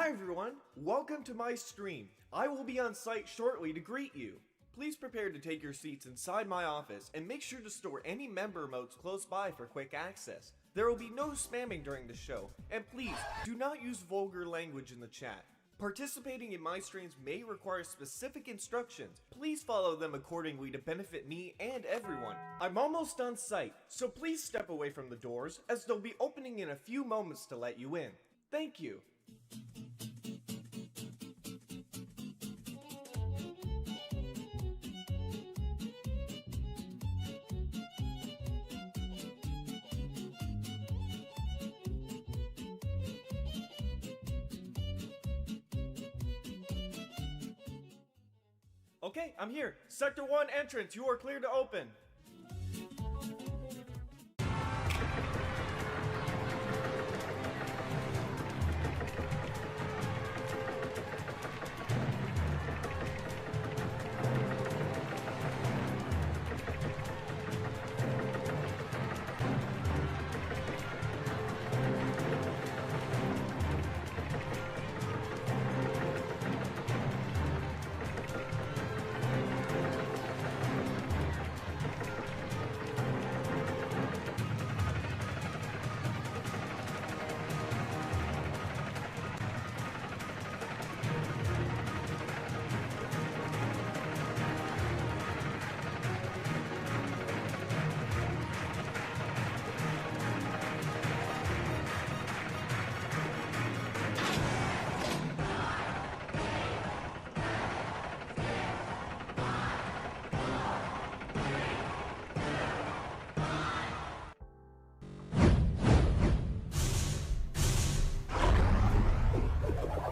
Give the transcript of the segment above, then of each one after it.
Hi everyone, welcome to my stream. I will be on site shortly to greet you. Please prepare to take your seats inside my office and make sure to store any member emotes close by for quick access. There will be no spamming during the show, and please do not use vulgar language in the chat. Participating in my streams may require specific instructions. Please follow them accordingly to benefit me and everyone. I'm almost on site, so please step away from the doors as they'll be opening in a few moments to let you in. Thank you. Okay, I'm here. Sector 1 entrance, you are clear to open.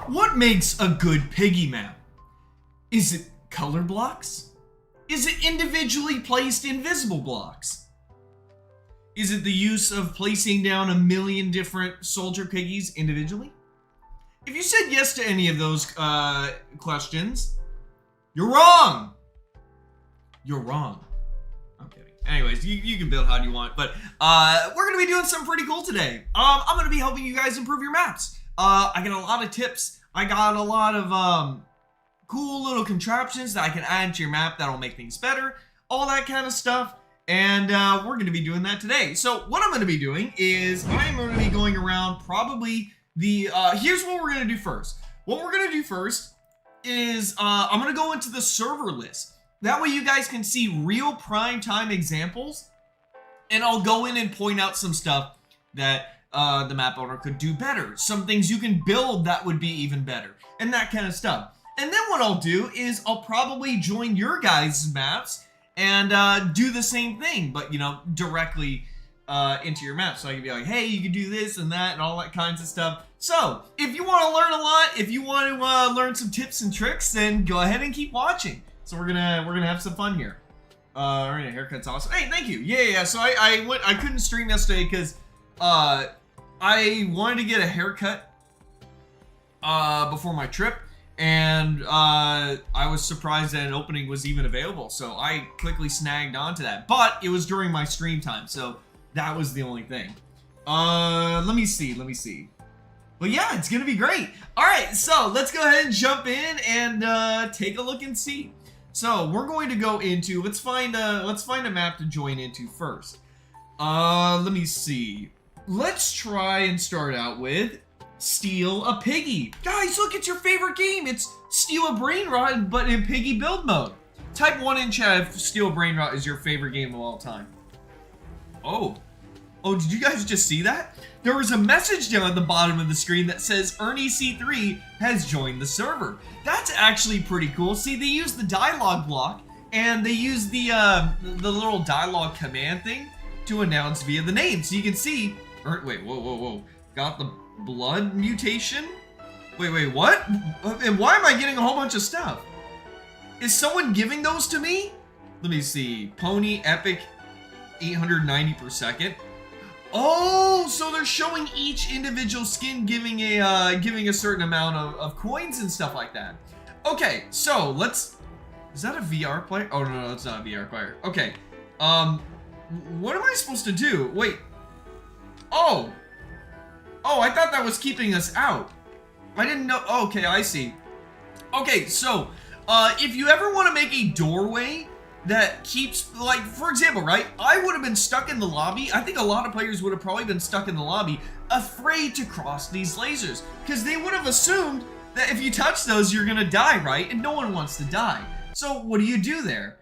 What makes a good Piggy map? Is it color blocks? Is it individually placed invisible blocks? Is it the use of placing down a million different soldier piggies individually? If you said yes to any of those questions, you're wrong. You're wrong. I'm kidding. Anyways, you can build how you want, but we're gonna be doing something pretty cool today. I'm gonna be helping you guys improve your maps. I got a lot of tips. I got a lot of cool little contraptions that I can add to your map that'll make things better, all that kind of stuff, and we're going to be doing that today. So what I'm going to be doing is I'm going to be going around probably the, here's what we're going to do first. What we're going to do first is I'm going to go into the server list. That way you guys can see real prime time examples, and I'll go in and point out some stuff that the map owner could do better. Some things you can build that would be even better, and that kind of stuff. And then what I'll do is I'll probably join your guys' maps and do the same thing, but you know, directly into your map. So I can be like, hey, you can do this and that and all that kinds of stuff. So if you want to learn a lot, if you want to learn some tips and tricks, then go ahead and keep watching. So we're gonna have some fun here. Alright, haircut's awesome. Hey, thank you. Yeah. So I couldn't stream yesterday because I wanted to get a haircut before my trip, and I was surprised that an opening was even available, so I quickly snagged onto that. But it was during my stream time, so that was the only thing. Let me see. But yeah, it's gonna be great. All right, so let's go ahead and jump in and take a look and see. So we're going to go into, let's find a map to join into first. Let me see. Let's try and start out with Steal a Piggy. Guys, look, it's your favorite game. It's Steal a Brain Rot, but in Piggy build mode. Type 1 in chat if Steal a Brain Rot is your favorite game of all time. Oh, did you guys just see that? There was a message down at the bottom of the screen that says Ernie C3 has joined the server. That's actually pretty cool. See, they use the dialogue block, and they use the little dialogue command thing to announce via the name. So you can see, wait, whoa. Got the blood mutation? Wait, what? And why am I getting a whole bunch of stuff? Is someone giving those to me? Let me see. Pony Epic 890 per second. Oh, so they're showing each individual skin giving a certain amount of coins and stuff like that. Okay, so let's... Is that a VR player? Oh, no, that's not a VR player. Okay. What am I supposed to do? Wait. Oh, I thought that was keeping us out. I didn't know. Okay, I see. Okay, so if you ever want to make a doorway that keeps, like, for example, right? I would have been stuck in the lobby. I think a lot of players would have probably been stuck in the lobby, afraid to cross these lasers, because they would have assumed that if you touch those, you're gonna die, right? And no one wants to die. So what do you do there,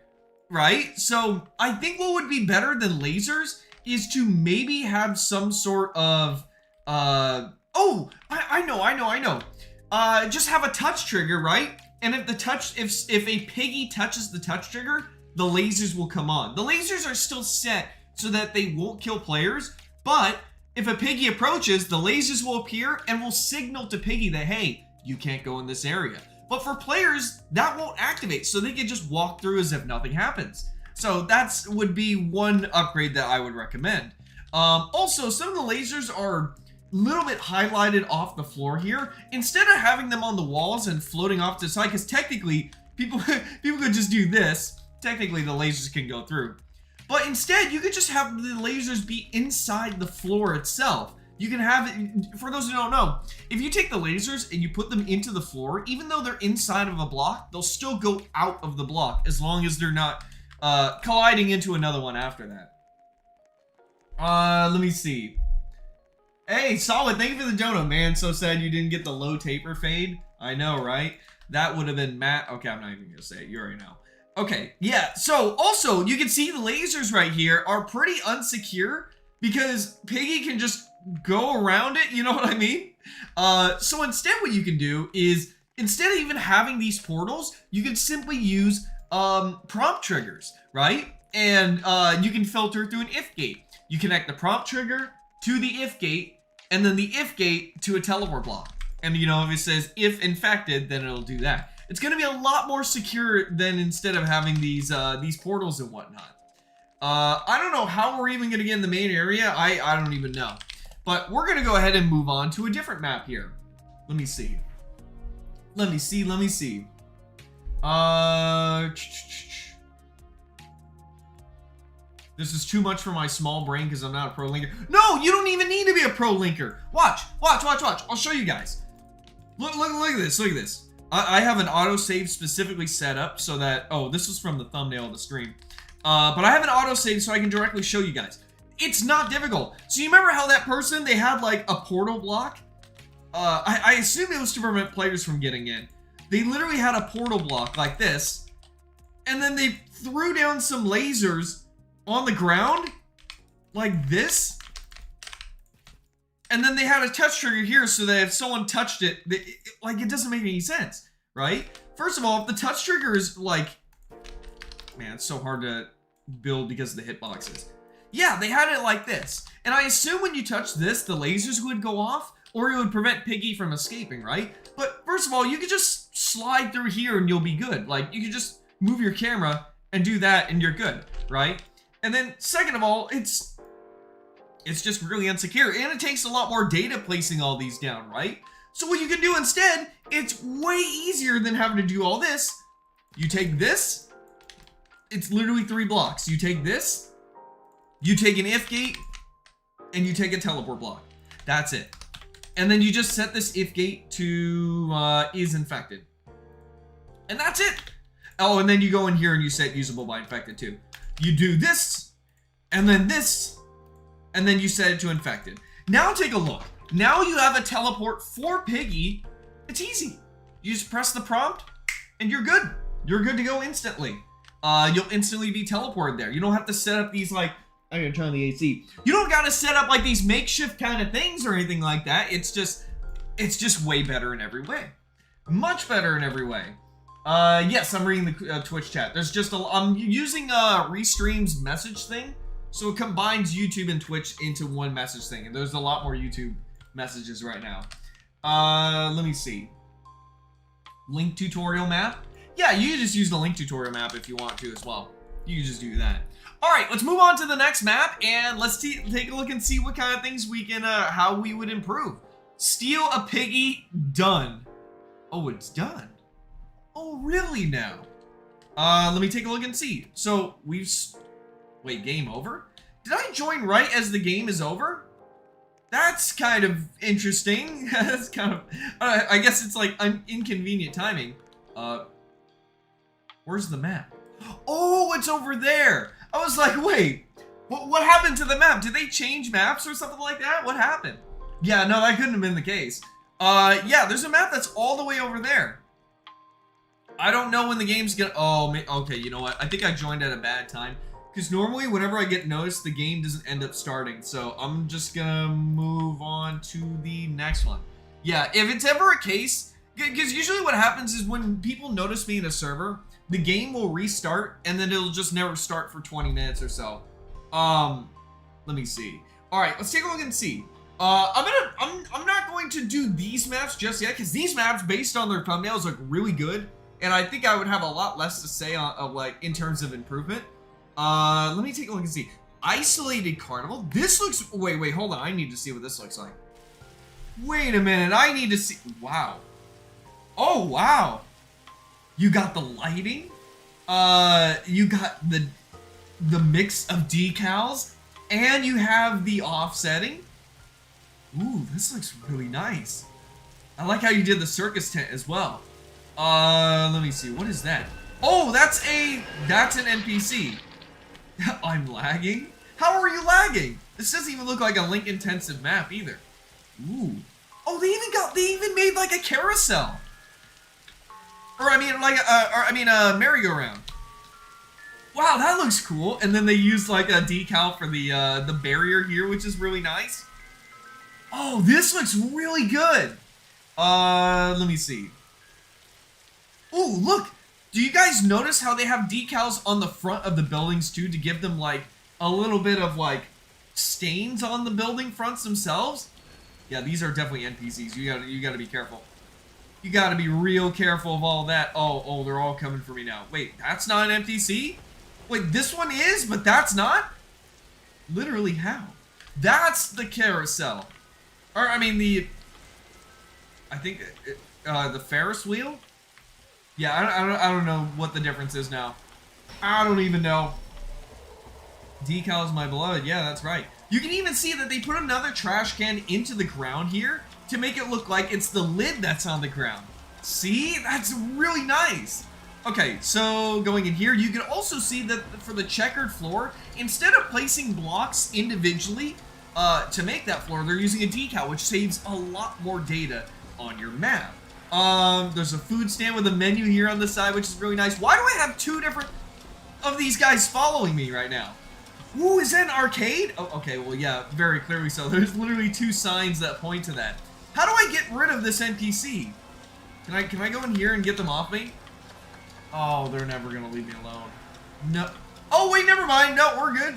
right? So I think what would be better than lasers is to maybe have some sort of, oh, I know. Just have a touch trigger, right? And if a piggy touches the touch trigger, the lasers will come on. The lasers are still set so that they won't kill players, but if a piggy approaches, the lasers will appear and will signal to Piggy that, hey, you can't go in this area. But for players, that won't activate, so they can just walk through as if nothing happens. So that's would be one upgrade that I would recommend. Also, some of the lasers are little bit highlighted off the floor here, instead of having them on the walls and floating off to the side, because technically people could just do this. Technically the lasers can go through, but instead you could just have the lasers be inside the floor itself. You can have it, for those who don't know, if you take the lasers and you put them into the floor, even though they're inside of a block, they'll still go out of the block as long as they're not colliding into another one after that. Let me see. Hey, Solid, thank you for the dono, man. So sad you didn't get the low taper fade. I know, right? That would have been Matt. Okay, I'm not even gonna say it. You already know. Okay, yeah. So also, you can see the lasers right here are pretty unsecure because Piggy can just go around it. You know what I mean? So instead, what you can do is, instead of even having these portals, you can simply use prompt triggers, right? And you can filter through an if gate. You connect the prompt trigger to the if gate, and then the if gate to a teleport block. And you know, if it says if infected, then it'll do that. It's gonna be a lot more secure than instead of having these portals and whatnot. I don't know how we're even gonna get in the main area. I don't even know. But we're gonna go ahead and move on to a different map here. Let me see. This is too much for my small brain because I'm not a pro linker. No, you don't even need to be a pro linker. Watch. I'll show you guys. Look at this. I have an autosave specifically set up so that, oh, this was from the thumbnail of the stream. But I have an autosave so I can directly show you guys. It's not difficult. So you remember how that person, they had like a portal block? I assume it was to prevent players from getting in. They literally had a portal block like this, and then they threw down some lasers on the ground like this, and then they had a touch trigger here so that if someone touched it, like, it doesn't make any sense, right? First of all, if the touch trigger is like, man, it's so hard to build because of the hitboxes. Yeah, they had it like this, and I assume when you touch this, the lasers would go off, or it would prevent Piggy from escaping, right? But first of all, you could just slide through here and you'll be good. Like, you could just move your camera and do that and you're good, right? And then second of all, it's just really insecure, and it takes a lot more data placing all these down, right? So what you can do instead, it's way easier than having to do all this. You take this, it's literally 3 blocks. You take this, you take an if gate, and you take a teleport block. That's it. And then you just set this if gate to is infected. And that's it. Oh, and then you go in here and you set usable by infected too. You do this, and then you set it to infected. Now take a look. Now you have a teleport for Piggy. It's easy. You just press the prompt, and you're good. You're good to go instantly. You'll instantly be teleported there. You don't have to set up these, like, I'm gonna turn on the AC. You don't gotta set up like these makeshift kind of things or anything like that. It's just way better in every way. Much better in every way. Yes, I'm reading the Twitch chat. There's just I'm using Restream's message thing, so it combines YouTube and Twitch into one message thing, and there's a lot more YouTube messages right now. Let me see. Link tutorial map. Yeah, you can just use the link tutorial map if you want to as well. You can just do that. All right, let's move on to the next map, and let's take a look and see what kind of things we can, how we would improve. Steal a Piggy, done. Oh, it's done. Oh, really now? Let me take a look and see. So wait, game over? Did I join right as the game is over? That's kind of interesting. That's kind of, I guess it's like inconvenient timing. Where's the map? Oh, it's over there. I was like, wait, what happened to the map? Did they change maps or something like that? What happened? Yeah, no, that couldn't have been the case. Yeah, there's a map that's all the way over there. I don't know when the game's gonna, oh, okay, you know what? I think I joined at a bad time. Because normally, whenever I get noticed, the game doesn't end up starting. So I'm just gonna move on to the next one. Yeah, if it's ever a case, because usually what happens is when people notice me in a server, the game will restart and then it'll just never start for 20 minutes or so. Let me see. All right, let's take a look and see. I'm not going to do these maps just yet because these maps, based on their thumbnails, look really good, and I think I would have a lot less to say on like in terms of improvement. Let me take a look and see. Isolated Carnival. This looks... Wait, hold on. I need to see what this looks like. Wait a minute. I need to see... Wow. Oh, wow. You got the lighting. You got the mix of decals. And you have the offsetting. Ooh, this looks really nice. I like how you did the circus tent as well. Let me see. What is that? Oh, that's an NPC. I'm lagging? How are you lagging? This doesn't even look like a link-intensive map either. Ooh. Oh, they even made like a carousel. Or I mean, like a merry-go-round. Wow, that looks cool. And then they used like a decal for the barrier here, which is really nice. Oh, this looks really good. Let me see. Ooh, look. Do you guys notice how they have decals on the front of the buildings too to give them like a little bit of like stains on the building fronts themselves? Yeah, these are definitely NPCs. You gotta be careful. You gotta be real careful of all that. Oh, they're all coming for me now. Wait, that's not an NPC? Wait, this one is, but that's not? Literally how? That's the carousel. Or I mean I think the Ferris wheel? Yeah, I don't know what the difference is now. I don't even know. Decals, my beloved. Yeah, that's right. You can even see that they put another trash can into the ground here to make it look like it's the lid that's on the ground. See? That's really nice. Okay, so going in here, you can also see that for the checkered floor, instead of placing blocks individually to make that floor, they're using a decal, which saves a lot more data on your map. There's a food stand with a menu here on the side, which is really nice. Why do I have two different of these guys following me right now? Ooh, is that an arcade? Oh, okay, well, yeah, very clearly so. There's literally two signs that point to that. How do I get rid of this NPC? Can I go in here and get them off me? Oh, they're never gonna leave me alone. No. Oh, wait, never mind. No, we're good.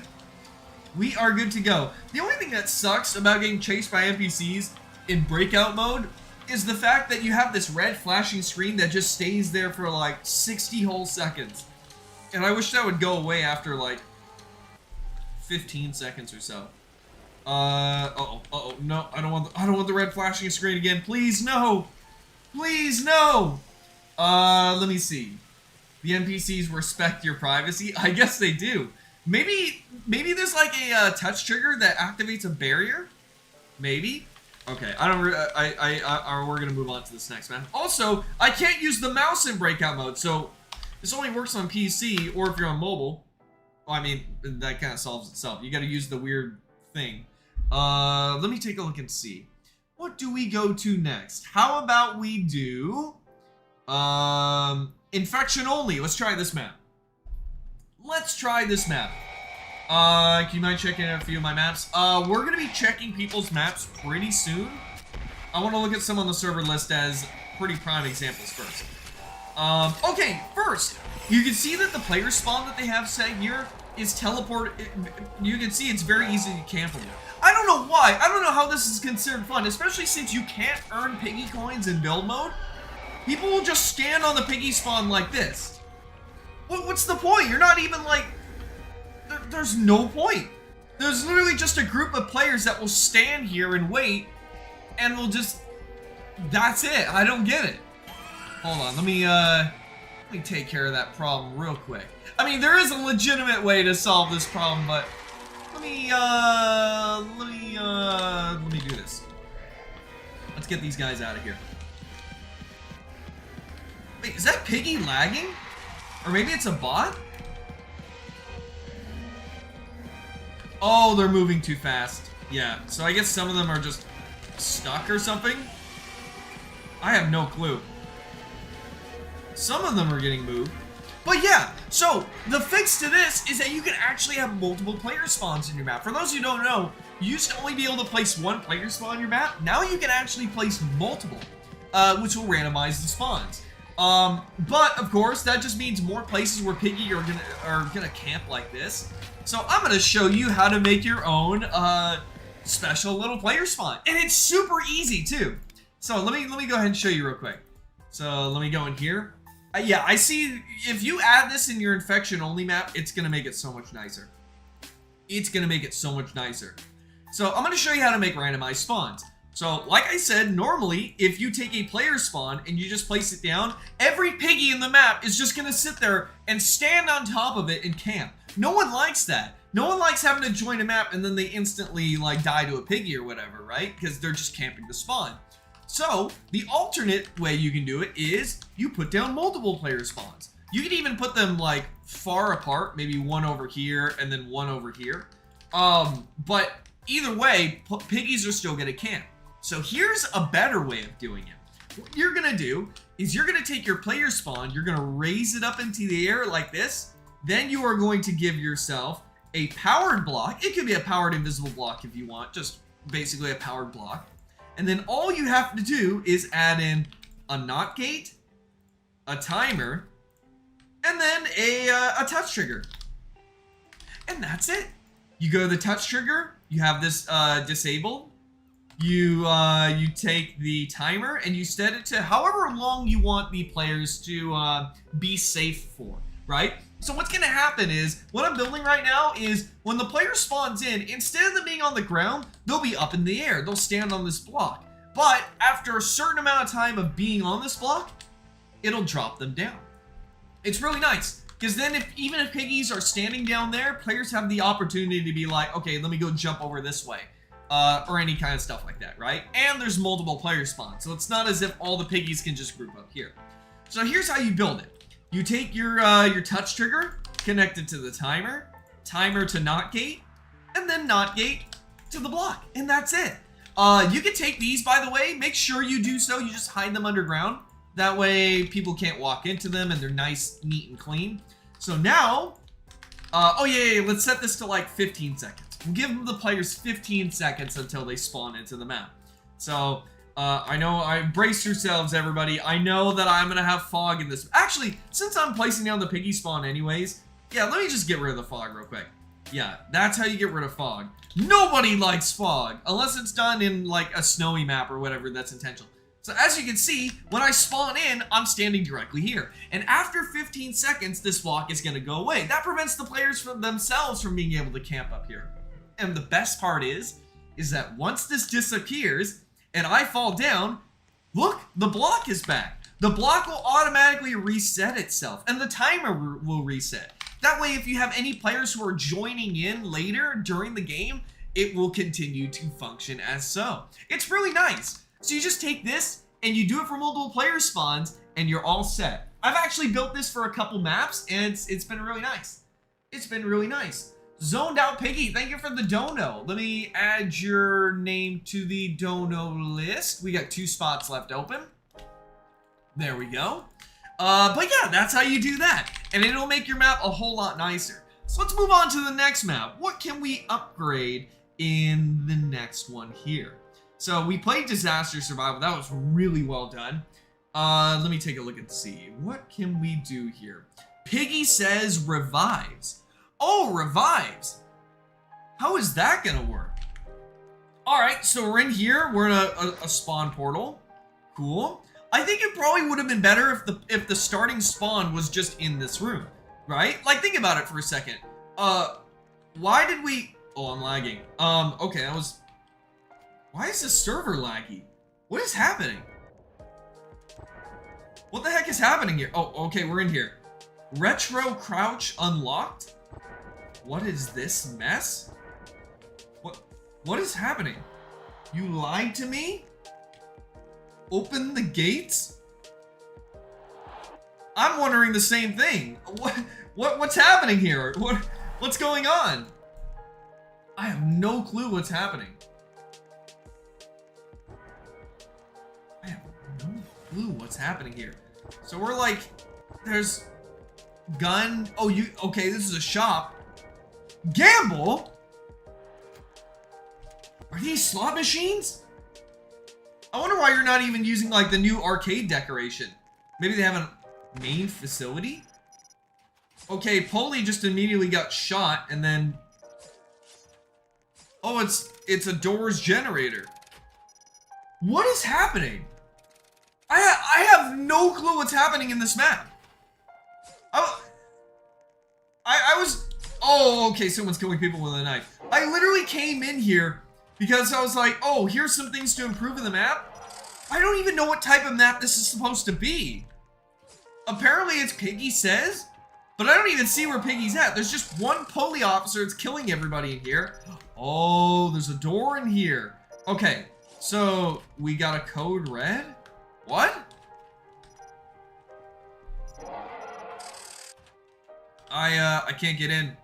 We are good to go. The only thing that sucks about getting chased by NPCs in breakout mode is the fact that you have this red flashing screen that just stays there for like 60 whole seconds. And I wish that would go away after like 15 seconds or so. No, I don't want the red flashing screen again. Please, no. Please, no. Let me see. The NPCs respect your privacy? I guess they do. Maybe there's like a touch trigger that activates a barrier? Maybe? Okay, we're gonna move on to this next map. Also, I can't use the mouse in breakout mode, so this only works on PC or if you're on mobile. Well, I mean, that kind of solves itself. You gotta use the weird thing. Let me take a look and see. What do we go to next? How about we do, infection only. Let's try this map. Let's try this map. Can you mind checking out a few of my maps? We're gonna be checking people's maps pretty soon. I want to look at some on the server list as pretty prime examples first. Okay, first, you can see that the player spawn that they have set here is teleport. You can see it's very easy to campable. I don't know why. I don't know how this is considered fun, especially since you can't earn Piggy coins in build mode. People will just stand on the Piggy spawn like this. What's the point? You're not even like... There's no point. There's literally just a group of players that will stand here and wait, and will just... That's it. I don't get it. Hold on. Let me take care of that problem real quick. I mean, there is a legitimate way to solve this problem, but let me do this. Let's get these guys out of here. Wait, is that Piggy lagging? Or maybe it's a bot? Oh, they're moving too fast. Yeah, so I guess some of them are just stuck or something? I have no clue. Some of them are getting moved. But yeah, so the fix to this is that you can actually have multiple player spawns in your map. For those who don't know, you used to only be able to place one player spawn in your map. Now you can actually place multiple, which will randomize the spawns. But of course, that just means more places where Piggy are gonna camp like this. So I'm gonna show you how to make your own special little player spawn, and it's super easy too. So let me go ahead and show you real quick. So let me go in here. Yeah, I see if you add this in your infection only map, it's gonna make it so much nicer. It's gonna make it so much nicer. So I'm gonna show you how to make randomized spawns. So like I said, normally if you take a player spawn and you just place it down, every Piggy in the map is just gonna sit there and stand on top of it and camp. No one likes that. No one likes having to join a map and then they instantly like die to a Piggy or whatever, right? Because they're just camping the spawn. So the alternate way you can do it is you put down multiple player spawns. You can even put them like far apart, maybe one over here and then one over here. But either way, Piggies are still gonna camp. So here's a better way of doing it. What you're gonna do is you're gonna take your player spawn, you're gonna raise it up into the air like this. Then you are going to give yourself a powered block. It could be a powered invisible block if you want, just basically a powered block. And then all you have to do is add in a NOT gate, a timer, and then a touch trigger. And that's it. You go to the touch trigger, you have this disabled. You take the timer and you set it to however long you want the players to be safe for, right? So what's gonna happen is, what I'm building right now is, when the player spawns in, instead of them being on the ground, they'll be up in the air. They'll stand on this block. But after a certain amount of time of being on this block, it'll drop them down. It's really nice, because then even if Piggies are standing down there, players have the opportunity to be like, okay, let me go jump over this way. Or any kind of stuff like that, right? And there's multiple player spawns, so it's not as if all the Piggies can just group up here. So here's how you build it. You take your touch trigger, connect it to the timer, timer to NOT gate, and then NOT gate to the block, and that's it. You can take these, by the way, make sure you do so, you just hide them underground. That way people can't walk into them and they're nice, neat, and clean. So now, oh yeah, let's set this to like 15 seconds. We'll give the players 15 seconds until they spawn into the map. So, I know, brace yourselves, everybody. I know that I'm gonna have fog in this. Actually, since I'm placing down the Piggy spawn anyways, yeah, let me just get rid of the fog real quick. Yeah, that's how you get rid of fog. Nobody likes fog, unless it's done in like a snowy map or whatever that's intentional. So as you can see, when I spawn in, I'm standing directly here. And after 15 seconds, this block is gonna go away. That prevents the players from themselves from being able to camp up here. And the best part is that once this disappears and I fall down, look, the block is back. The block will automatically reset itself and the timer will reset. That way, if you have any players who are joining in later during the game, it will continue to function as so. It's really nice. So you just take this and you do it for multiple player spawns and you're all set. I've actually built this for a couple maps and it's been really nice. It's been really nice. Zoned Out Piggy, thank you for the dono. Let me add your name to the dono list. We got 2 spots left open. There we go. But yeah, that's how you do that. And it'll make your map a whole lot nicer. So let's move on to the next map. What can we upgrade in the next one here? So we played Disaster Survival. That was really well done. Let me take a look and see. What can we do here? Piggy says revives. Oh, revives. How is that gonna work? All right, so we're in here. We're in a spawn portal. Cool. I think it probably would have been better if the starting spawn was just in this room, right? Like, think about it for a second. Why did we... Oh, I'm lagging. Okay, that was... Why is this server laggy? What is happening? What the heck is happening here? Oh, okay, we're in here. Retro crouch unlocked? What is this mess? What is happening? You lied to me? Open the gates? I'm wondering the same thing. What's happening here? What's going on? I have no clue what's happening. I have no clue what's happening here. So we're like, there's gun. Oh, okay, this is a shop. Gamble? Are these slot machines? I wonder why you're not even using like the new arcade decoration. Maybe they have a main facility? Okay, Polly just immediately got shot and then... Oh, it's a doors generator. What is happening? I have no clue what's happening in this map. I was... Oh, okay, someone's killing people with a knife. I literally came in here because I was like, oh, here's some things to improve in the map. I don't even know what type of map this is supposed to be. Apparently it's Piggy says, but I don't even see where Piggy's at. There's just one police officer that's killing everybody in here. Oh, there's a door in here. Okay, so we got a code red. What? I can't get in.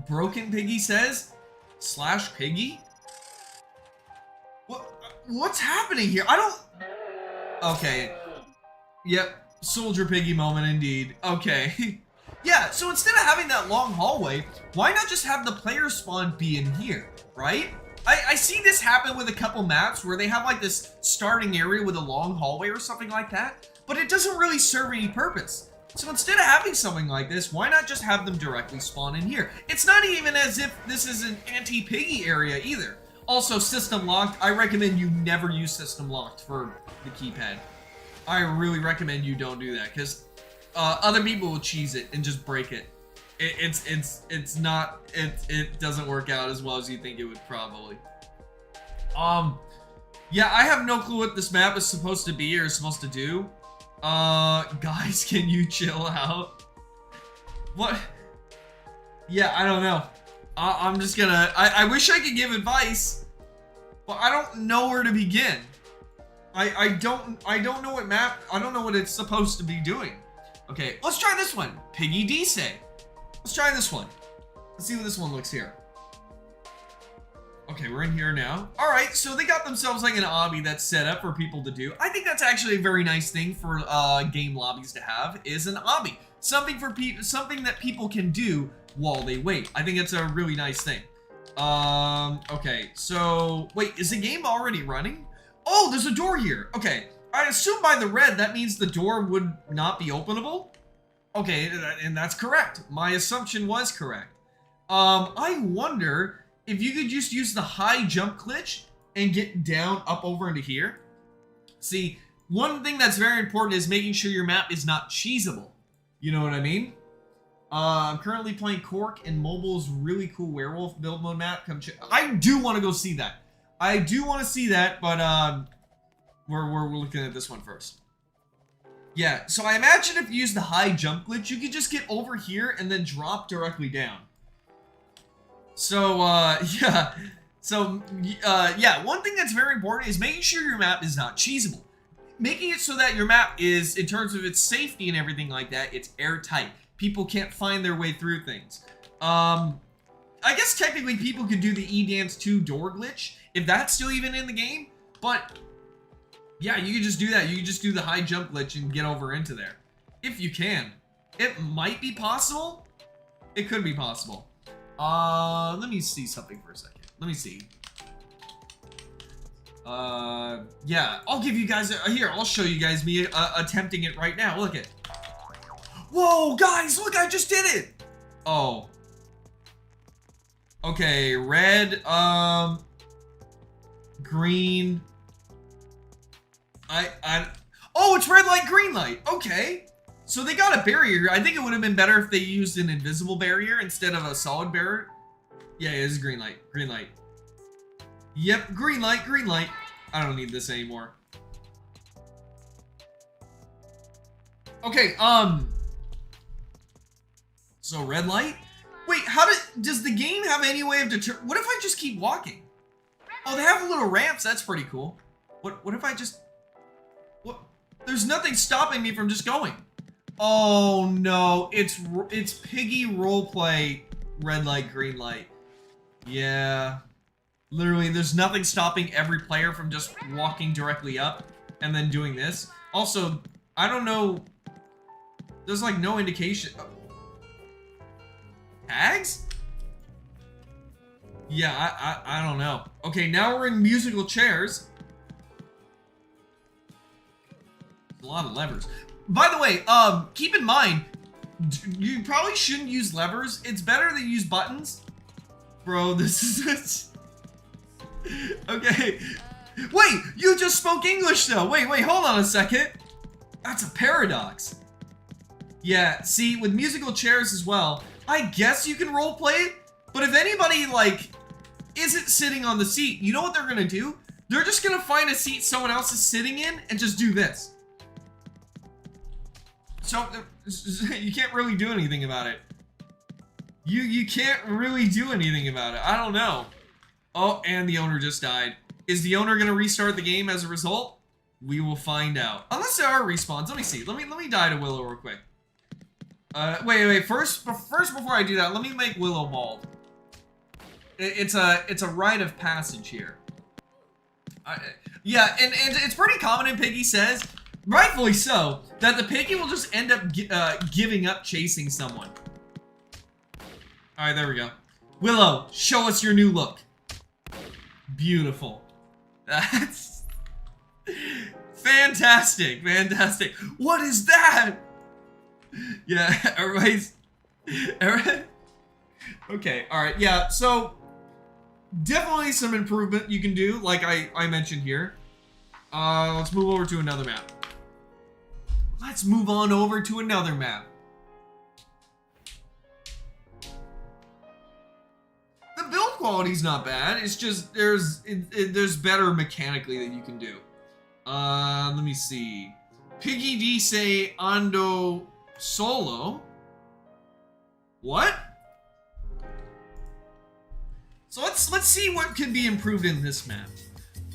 Broken Piggy says / Piggy. What's happening here? I don't. Okay. Yep. Soldier Piggy moment indeed. Okay. Yeah, so instead of having that long hallway, why not just have the player spawn be in here, right? I see this happen with a couple maps where they have like this starting area with a long hallway or something like that, but it doesn't really serve any purpose. So instead of having something like this, why not just have them directly spawn in here? It's not even as if this is an anti-Piggy area either. Also, system locked. I recommend you never use system locked for the keypad. I really recommend you don't do that because other people will cheese it and just break it. It doesn't work out as well as you think it would probably. Yeah, I have no clue what this map is supposed to be or is supposed to do. Guys, can you chill out? What? Yeah, I don't know. I'm just gonna, I wish I could give advice, but I don't know where to begin. I don't know what map, I don't know what it's supposed to be doing. Okay, let's try this one. Piggy D say. Let's try this one. Let's see what this one looks here. Okay, we're in here now. All right, so they got themselves like an obby that's set up for people to do. I think that's actually a very nice thing for game lobbies to have, is an obby. Something for something that people can do while they wait. I think it's a really nice thing. Okay, so wait, is the game already running? Oh, there's a door here. Okay, I assume by the red that means the door would not be openable. Okay, and that's correct. My assumption was correct. I wonder if you could just use the high jump glitch and get down up over into here. See, one thing that's very important is making sure your map is not cheesable. You know what I mean? I'm currently playing Cork and Mobile's really cool werewolf build mode map. Come check. I do want to go see that. I do want to see that, but we're looking at this one first. Yeah, so I imagine if you use the high jump glitch, you could just get over here and then drop directly down. So, yeah. So, yeah, one thing that's very important is making sure your map is not cheesable. Making it so that your map is, in terms of its safety and everything like that, it's airtight. People can't find their way through things. I guess technically people could do the E-Dance 2 door glitch, if that's still even in the game, but yeah, you could just do that. You could just do the high jump glitch and get over into there. If you can. It might be possible. It could be possible. Let me see something for a second. Let me see. Yeah, I'll give you guys here, I'll show you guys me attempting it right now. Look it. Whoa, guys, look, I just did it. Oh. Okay, red, green. Oh, it's red light, green light. Okay. So they got a barrier. I think it would have been better if they used an invisible barrier instead of a solid barrier. Yeah, it is green light. Green light. Yep, green light, green light. I don't need this anymore. Okay, so red light. Wait, does the game have any way of what if I just keep walking? Oh, they have little ramps. That's pretty cool. What if I just... What? There's nothing stopping me from just going. Oh, no. It's Piggy roleplay, red light, green light. Yeah. Literally, there's nothing stopping every player from just walking directly up and then doing this. Also, I don't know... There's, like, no indication... Tags? Yeah, I don't know. Okay, now we're in musical chairs. A lot of levers. By the way, keep in mind, you probably shouldn't use levers. It's better to use buttons. Bro, this is... Okay. Wait, you just spoke English though. Wait, hold on a second. That's a paradox. Yeah, see, with musical chairs as well, I guess you can roleplay it, but if anybody, like, isn't sitting on the seat, you know what they're gonna do? They're just gonna find a seat someone else is sitting in and just do this. So, you can't really do anything about it. You can't really do anything about it. I don't know. Oh, and the owner just died. Is the owner gonna restart the game as a result? We will find out. Unless there are respawns. Let me see. Let me die to Willow real quick. Wait. First, before I do that, let me make Willow bald. It's a rite of passage here. Yeah, and it's pretty common in Piggy Says, rightfully so, that the Piggy will just end up giving up chasing someone. All right, there we go. Willow, show us your new look. Beautiful. That's fantastic, fantastic. What is that? Yeah, everybody's... Okay, alright, yeah, so... Definitely some improvement you can do, like I mentioned here. Let's move over to another map. Let's move on over to another map. The build quality's not bad, it's just, there's better mechanically that you can do. Let me see. Piggy dice ando solo. What? So let's see what can be improved in this map.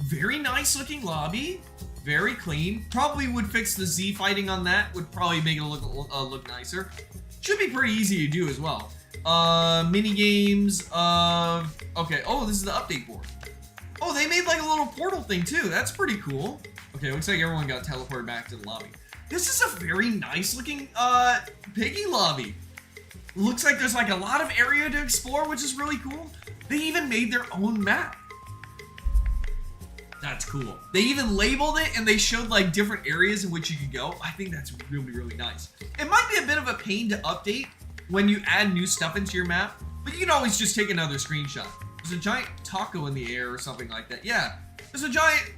Very nice looking lobby, very clean. Probably would fix the Z fighting on that. Would probably make it look nicer. Should be pretty easy to do as well. Mini games of... Okay, oh, this is the update board. Oh, they made like a little portal thing too. That's pretty cool. Okay, looks like everyone got teleported back to the lobby. This is a very nice looking Piggy lobby. Looks like there's like a lot of area to explore, which is really cool. They even made their own map. That's cool. They even labeled it and they showed like different areas in which you could go. I think that's really, really nice. It might be a bit of a pain to update when you add new stuff into your map, but you can always just take another screenshot. There's a giant taco in the air or something like that. Yeah, there's a giant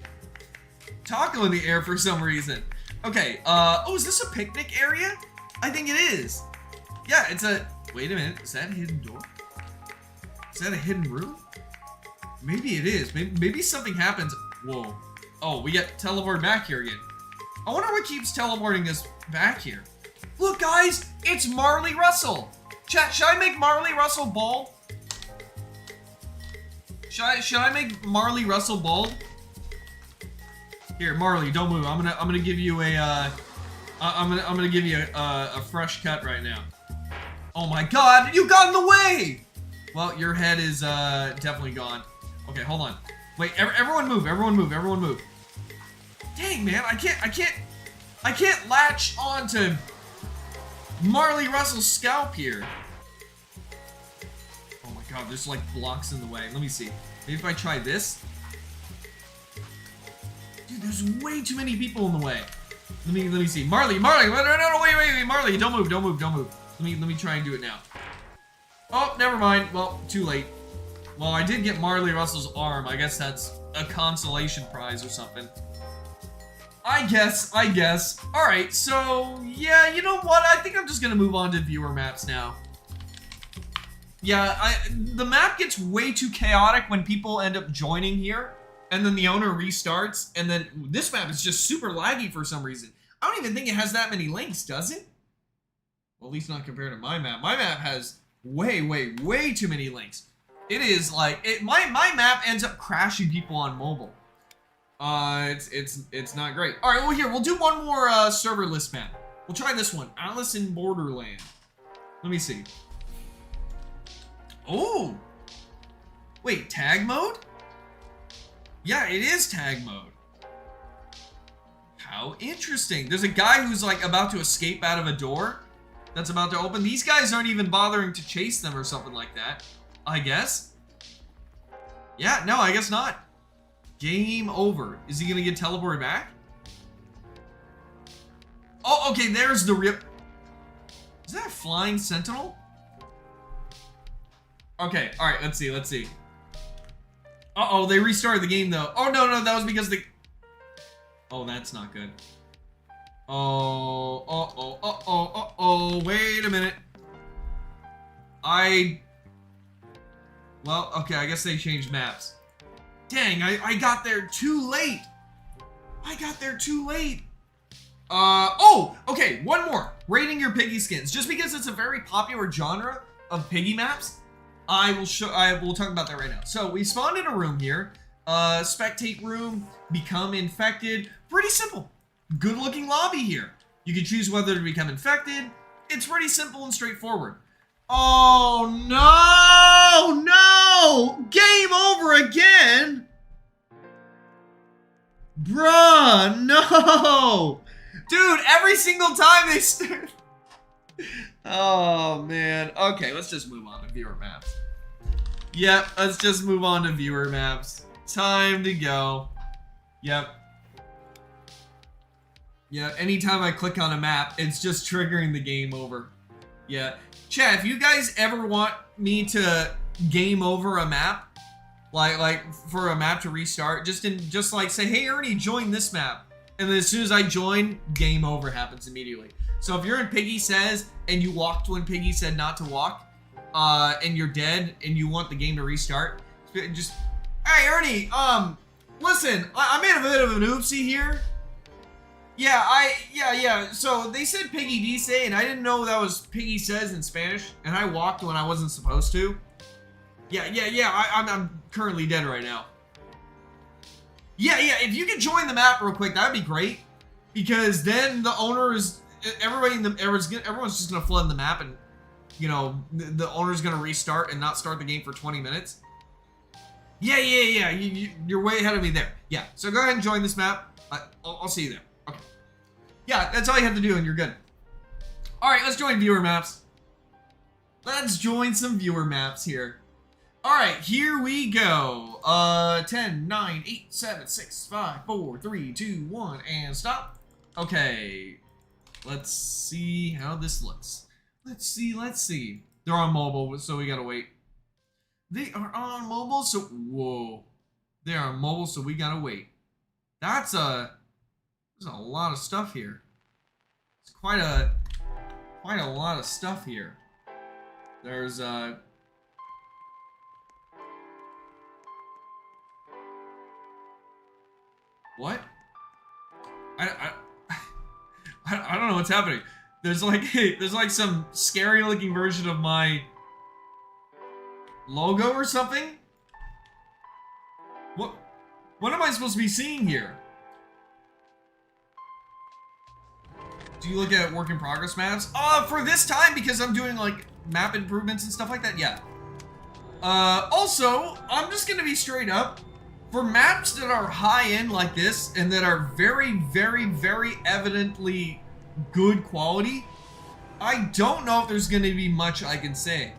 taco in the air for some reason. Okay, oh, is this a picnic area? I think it is. Yeah, it's a, wait a minute, is that a hidden door? Is that a hidden room? Maybe it is. Maybe something happens. Whoa. Oh, we get teleported back here again. I wonder what keeps teleporting us back here. Look, guys, it's Marley Russell. Chat, should I make Marley Russell bald? Should I make Marley Russell bald? Here, Marley, don't move. I'm gonna give you a I'm gonna give you a fresh cut right now. Oh my God, you got in the way. Well, your head is definitely gone. Okay, hold on. Wait, everyone move, everyone move, everyone move. Dang, man, I can't latch on to Marley Russell's scalp here. Oh my God, there's like blocks in the way. Let me see. Maybe if I try this. Dude, there's way too many people in the way. Let me see. Marley, no, wait, Marley, don't move. Let me try and do it now. Oh, never mind. Well, too late. Well, I did get Marley Russell's arm. I guess that's a consolation prize or something. I guess. Alright, so, yeah, you know what? I think I'm just gonna move on to viewer maps now. Yeah, the map gets way too chaotic when people end up joining here, and then the owner restarts, and then this map is just super laggy for some reason. I don't even think it has that many links, does it? Well, at least not compared to my map. My map has way too many links. It is like, my map ends up crashing people on mobile. It's not great. All right, well here, we'll do one more serverless map. We'll try this one, Alice in Borderland. Let me see. Oh! Wait, tag mode? Yeah, it is tag mode. How interesting. There's a guy who's like about to escape out of a door that's about to open. These guys aren't even bothering to chase them or something like that, I guess. Yeah, no, I guess not. Game over. Is he gonna get teleported back? Oh, okay, there's the rip. Is that a flying sentinel? Okay, alright, let's see. Uh-oh, they restarted the game though. Oh, no, that was because the... Oh, that's not good. Oh, wait a minute. Well, okay, I guess they changed maps. Dang, I got there too late. Oh, okay, one more. Rating your Piggy skins. Just because it's a very popular genre of Piggy maps, I will talk about that right now. So we spawned in a room here. Spectate room, become infected. Pretty simple. Good looking lobby here. You can choose whether to become infected. It's pretty simple and straightforward. Oh no! Game over again! Bruh, no! Dude, every single time they start... Oh, man. Okay, let's just move on to viewer maps. Yep, let's just move on to viewer maps. Time to go. Yep. Yeah, anytime I click on a map, it's just triggering the game over. Yeah. Chat, if you guys ever want me to game over a map, like for a map to restart, just like say, hey Ernie, join this map. And then as soon as I join, game over happens immediately. So if you're in Piggy Says and you walked when Piggy said not to walk, and you're dead and you want the game to restart, just, hey Ernie, listen, I made a bit of an oopsie here. Yeah, so they said Piggy dice and I didn't know that was Piggy Says in Spanish, and I walked when I wasn't supposed to. I'm currently dead right now. Yeah, if you could join the map real quick, that'd be great. Because then the owner is, everyone's just gonna flood the map, and, you know, the owner's gonna restart and not start the game for 20 minutes. Yeah, you're way ahead of me there. Yeah, so go ahead and join this map. I'll see you there. Okay. Yeah, that's all you have to do and you're good. Alright, let's join viewer maps. Let's join some viewer maps here. Alright, here we go. 10, 9, 8, 7, 6, 5, 4, 3, 2, 1, and stop. Okay. Let's see how this looks. Let's see. They're on mobile, so we gotta wait. They are on mobile, so... Whoa. They are on mobile, so we gotta wait. There's a lot of stuff here. It's quite a lot of stuff here. There's, what? I don't know what's happening. There's like some scary looking version of my logo or something? What am I supposed to be seeing here? Do you look at work in progress maps? For this time, because I'm doing like map improvements and stuff like that, yeah. Also, I'm just gonna be straight up. For maps that are high-end like this, and that are very, very, very evidently good quality, I don't know if there's gonna be much I can say.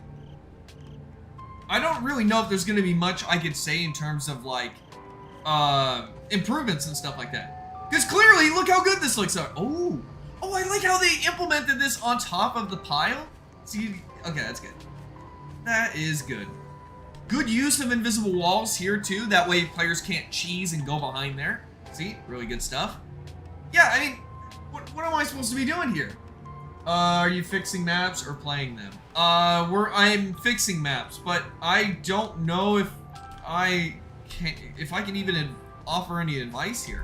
I don't really know if there's gonna be much I could say in terms of, like, improvements and stuff like that. Because clearly, look how good this looks. Oh, I like how they implemented this on top of the pile. See, okay, that's good. That is good. Good use of invisible walls here, too. That way players can't cheese and go behind there. See? Really good stuff. Yeah, I mean, what am I supposed to be doing here? Are you fixing maps or playing them? I'm fixing maps, but I don't know if I can even offer any advice here.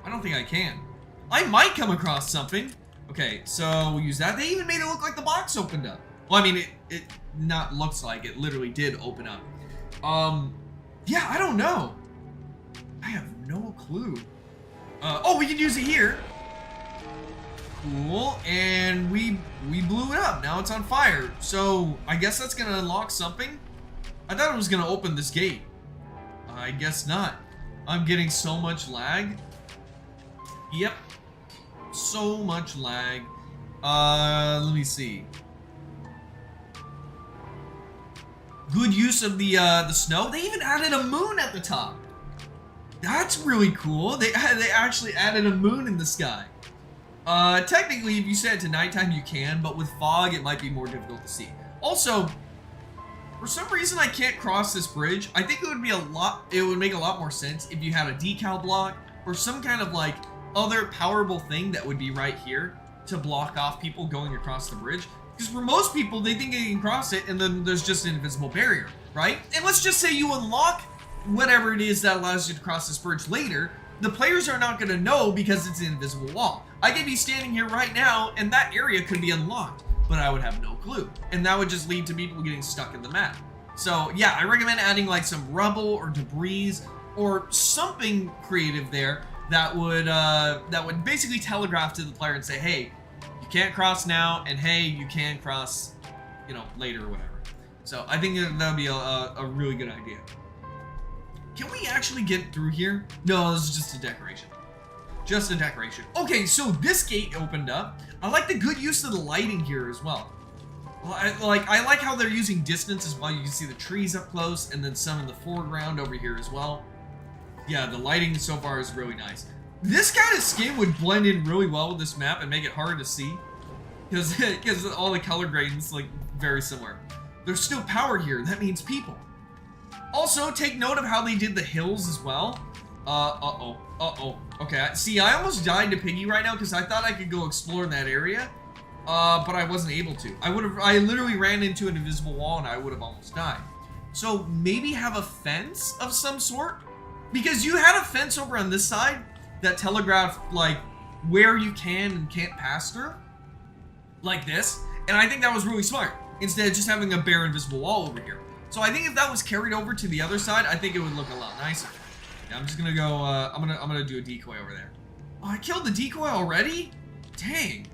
I don't think I can. I might come across something. Okay, so we'll use that. They even made it look like the box opened up. Well, I mean, it not looks like it literally did open up. Yeah, I don't know. I have no clue. Oh, we can use it here. Cool, and we blew it up. Now it's on fire. So I guess that's gonna unlock something. I thought it was gonna open this gate. I guess not. I'm getting so much lag. Yep, so much lag. Let me see. Good use of the snow. They even added a moon at the top. That's really cool. They actually added a moon in the sky. Technically, if you set it to nighttime, you can, but with fog, it might be more difficult to see. Also, for some reason, I can't cross this bridge. I think it would make a lot more sense if you had a decal block or some kind of like other powerful thing that would be right here to block off people going across the bridge. Because for most people, they think they can cross it and then there's just an invisible barrier, right? And let's just say you unlock whatever it is that allows you to cross this bridge later. The players are not going to know because it's an invisible wall. I could be standing here right now and that area could be unlocked, but I would have no clue. And that would just lead to people getting stuck in the map. So yeah, I recommend adding like some rubble or debris or something creative there that would basically telegraph to the player and say, hey, you can't cross now, and hey, you can cross, you know, later or whatever. So I think that would be a really good idea. Can we actually get through here? No, this is just a decoration. Just a decoration. Okay, so this gate opened up. I like the good use of the lighting here as well. I like how they're using distance as well. You can see the trees up close and then some in the foreground over here as well. Yeah, the lighting so far is really nice. This kind of skin would blend in really well with this map and make it hard to see. Because all the color gradients like very similar. There's still power here. That means people. Also, take note of how they did the hills as well. Okay, see, I almost died to Piggy right now because I thought I could go explore that area. But I wasn't able to. I literally ran into an invisible wall and I would have almost died. So maybe have a fence of some sort? Because you had a fence over on this side that telegraphed like where you can and can't pass through. Like this. And I think that was really smart. Instead of just having a bare invisible wall over here. So I think if that was carried over to the other side, I think it would look a lot nicer. Yeah, I'm just gonna go, I'm gonna do a decoy over there. Oh, I killed the decoy already? Dang.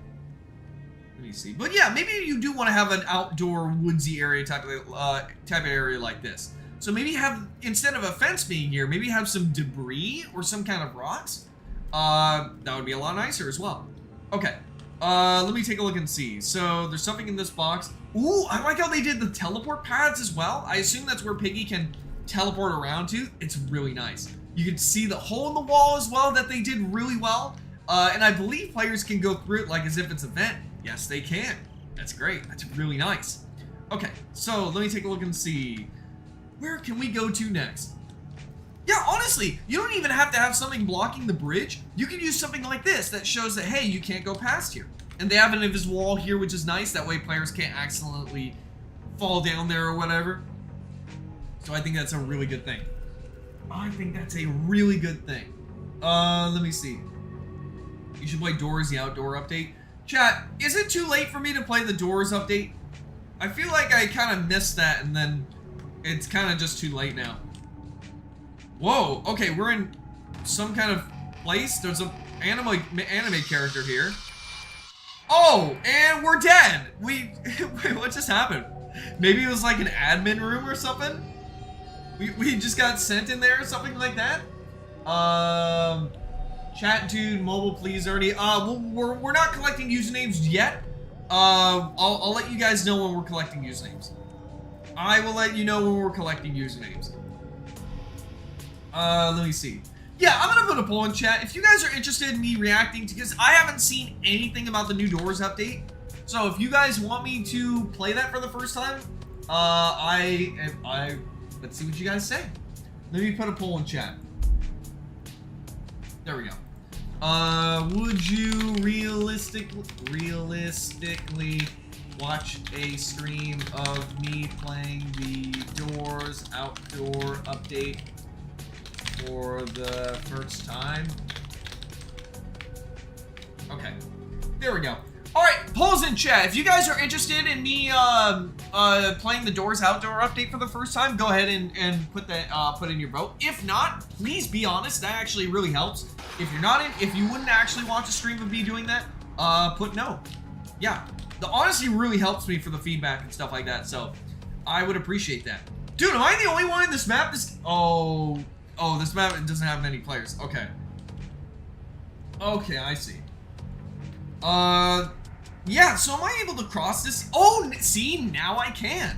Let me see. But yeah, maybe you do want to have an outdoor woodsy area type of area like this. So maybe have, instead of a fence being here, maybe have some debris or some kind of rocks. That would be a lot nicer as well. Okay. Let me take a look and see. So there's something in this box. Ooh, I like how they did the teleport pads as well. I assume that's where Piggy can teleport around to. It's really nice. You can see the hole in the wall as well that they did really well. And I believe players can go through it like as if it's a vent. Yes, they can. That's great. That's really nice. Okay, so let me take a look and see. Where can we go to next? Yeah, honestly, you don't even have to have something blocking the bridge. You can use something like this that shows that, hey, you can't go past here. And they have an invisible wall here, which is nice. That way players can't accidentally fall down there or whatever. So I think that's a really good thing. I think that's a really good thing. Let me see. You should play Doors, the outdoor update. Chat, is it too late for me to play the Doors update? I feel like I kind of missed that and then it's kind of just too late now. Whoa, okay, we're in some kind of place. There's an anime character here. Oh, and we're dead. Wait, what just happened? Maybe it was like an admin room or something? We just got sent in there or something like that? Chat dude, mobile please, Ernie. We're not collecting usernames yet. I'll let you guys know when we're collecting usernames. I will let you know when we're collecting usernames. Let me see. Yeah, I'm gonna put a poll in chat. If you guys are interested in me reacting to, because I haven't seen anything about the new Doors update. So if you guys want me to play that for the first time, let's see what you guys say. Let me put a poll in chat. There we go. Would you realistically watch a stream of me playing the Doors outdoor update for the first time? Okay, there we go. Alright, polls in chat. If you guys are interested in me playing the Doors Outdoor update for the first time, go ahead and put in your vote. If not, please be honest. That actually really helps. If you're not in, if you wouldn't actually watch a stream of me doing that, put no. Yeah, the honesty really helps me for the feedback and stuff like that, so I would appreciate that. Dude, am I the only one in this map? Oh, this map doesn't have many players. Okay. Okay, I see. Yeah, so am I able to cross this? Oh, see, now I can.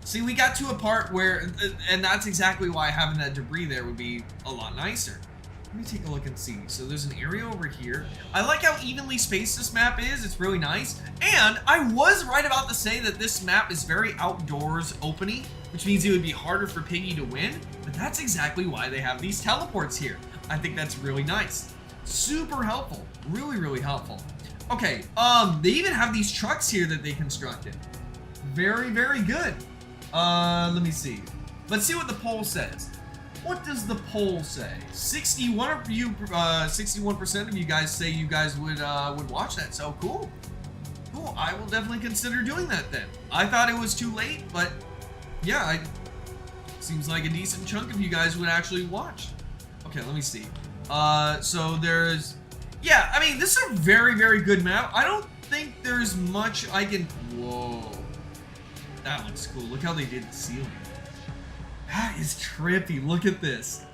See, we got to a part where, and that's exactly why having that debris there would be a lot nicer. Let me take a look and see. So there's an area over here. I like how evenly spaced this map is. It's really nice. And I was right about to say that this map is very outdoors open-y, which means it would be harder for Piggy to win. But that's exactly why they have these teleports here. I think that's really nice. Super helpful. Really, really helpful. Okay, they even have these trucks here that they constructed. Very, very good. Let me see. Let's see what the poll says. What does the poll say? 61% of you guys say you guys would watch that. So cool. Cool. I will definitely consider doing that then. I thought it was too late, but yeah, seems like a decent chunk of you guys would actually watch. Okay, let me see. So there's. Yeah, I mean, this is a very, very good map. I don't think there's much I can... Whoa. That looks cool. Look how they did the ceiling. That is trippy. Look at this.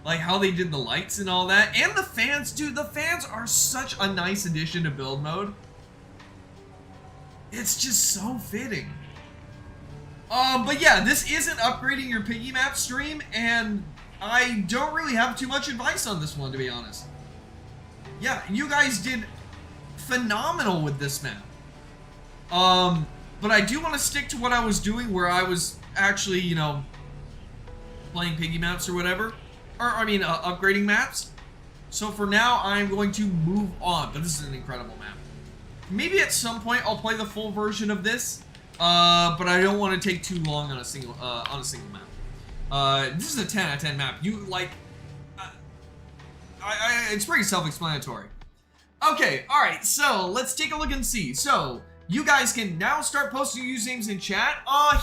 Like how they did the lights and all that. And the fans. Dude, the fans are such a nice addition to build mode. It's just so fitting. But yeah, this isn't upgrading your Piggy map stream. And I don't really have too much advice on this one, to be honest. Yeah, you guys did phenomenal with this map. But I do want to stick to what I was doing where I was actually, you know, playing Piggy maps or whatever. Or, I mean, upgrading maps. So for now, I'm going to move on. But this is an incredible map. Maybe at some point I'll play the full version of this. But I don't want to take too long on a single map. This is a 10 out of 10 map. You, like... it's pretty self-explanatory. Okay, alright, so let's take a look and see. So, you guys can now start posting your usernames in chat.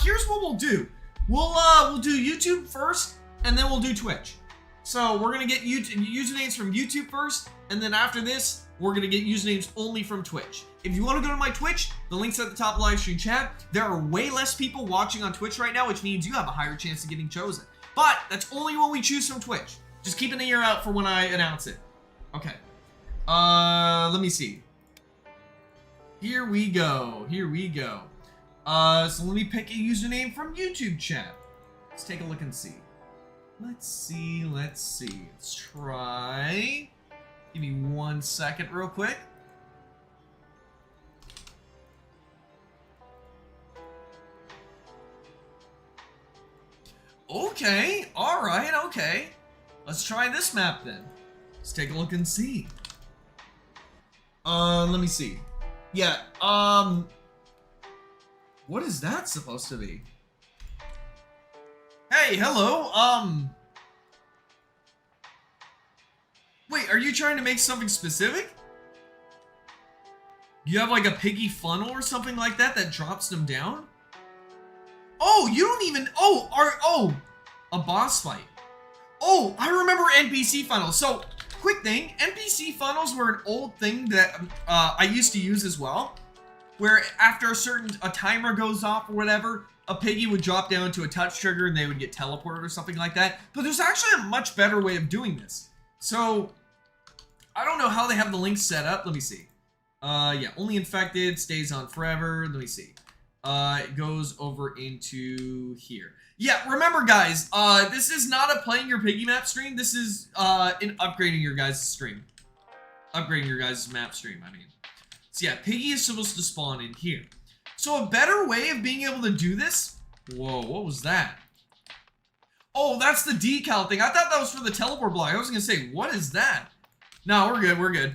Here's what we'll do. We'll do YouTube first, and then we'll do Twitch. So, we're gonna get usernames from YouTube first, and then after this, we're gonna get usernames only from Twitch. If you want to go to my Twitch, the link's at the top of the live stream chat. There are way less people watching on Twitch right now, which means you have a higher chance of getting chosen. But, that's only when we choose from Twitch. Just keep an ear out for when I announce it. Okay. Let me see. Here we go. Here we go. So let me pick a username from YouTube chat. Let's take a look and see. Let's see. Let's try. Give me 1 second real quick. Okay. Alright, okay. Let's try this map then. Let's take a look and see. Let me see. Yeah, what is that supposed to be? Hey, hello, wait, are you trying to make something specific? You have like a Piggy funnel or something like that that drops them down? Oh, you don't even, a boss fight. Oh, I remember NPC funnels. So, quick thing, NPC funnels were an old thing that I used to use as well, where after a timer goes off or whatever, a Piggy would drop down to a touch trigger and they would get teleported or something like that. But there's actually a much better way of doing this. So, I don't know how they have the links set up. Let me see. Yeah, only infected, stays on forever. Let me see. It goes over into here. Yeah, remember guys, this is not a playing your Piggy map stream. This is an upgrading your guys' stream. Upgrading your guys' map stream, I mean. So yeah, Piggy is supposed to spawn in here. So a better way of being able to do this... Whoa, what was that? Oh, that's the decal thing. I thought that was for the teleport block. I was gonna say, what is that? No, we're good, we're good.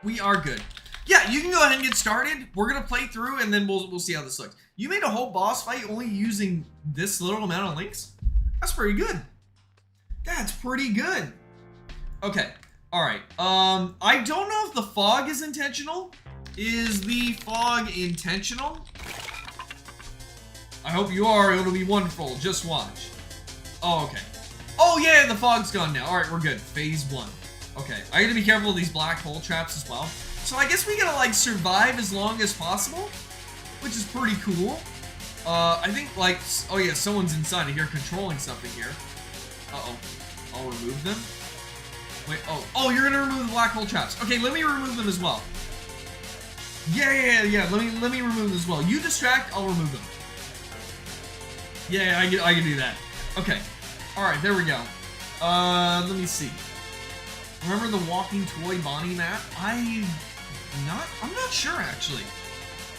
We are good. Yeah, you can go ahead and get started. We're gonna play through and then we'll see how this looks. You made a whole boss fight only using this little amount of links? That's pretty good. That's pretty good. Okay, Alright, I don't know if the fog is intentional. Is the fog intentional? I hope you are. It'll be wonderful. Just watch. Oh, okay. Oh, yeah, the fog's gone now. Alright, we're good. Phase 1. Okay, I gotta be careful of these black hole traps as well. So I guess we gotta, like, survive as long as possible, which is pretty cool. I think, like, oh yeah, someone's inside of here controlling something here. Uh-oh. I'll remove them. Wait, oh, you're gonna remove the black hole traps. Okay, let me remove them as well. Yeah, let me remove them as well. You distract, I'll remove them. Yeah, I can do that. Okay. Alright, there we go. Let me see. Remember the walking toy Bonnie map? I'm not sure, actually.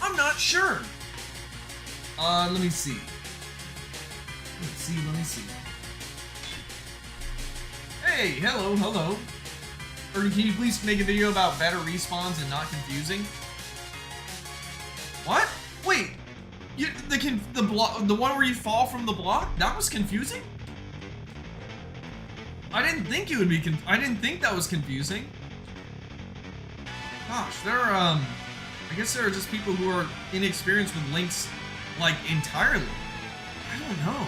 I'm not sure. Let me see. Let me see. Hey, hello. Or can you please make a video about better respawns and not confusing? What? Wait, the one where you fall from the block? That was confusing? I didn't think it would be I didn't think that was confusing. Gosh, I guess there are just people who are inexperienced with links, like, entirely. I don't know.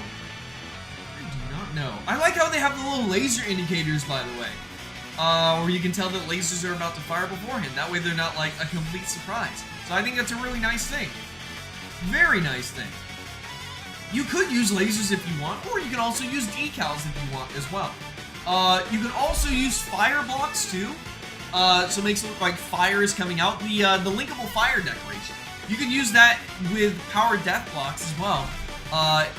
I do not know. I like how they have the little laser indicators, by the way. Where you can tell that lasers are about to fire beforehand. That way they're not, like, a complete surprise. So I think that's a really nice thing. Very nice thing. You could use lasers if you want, or you can also use decals if you want as well. You can also use fire blocks too, so it makes it look like fire is coming out. The linkable fire decoration. You can use that with power death blocks as well,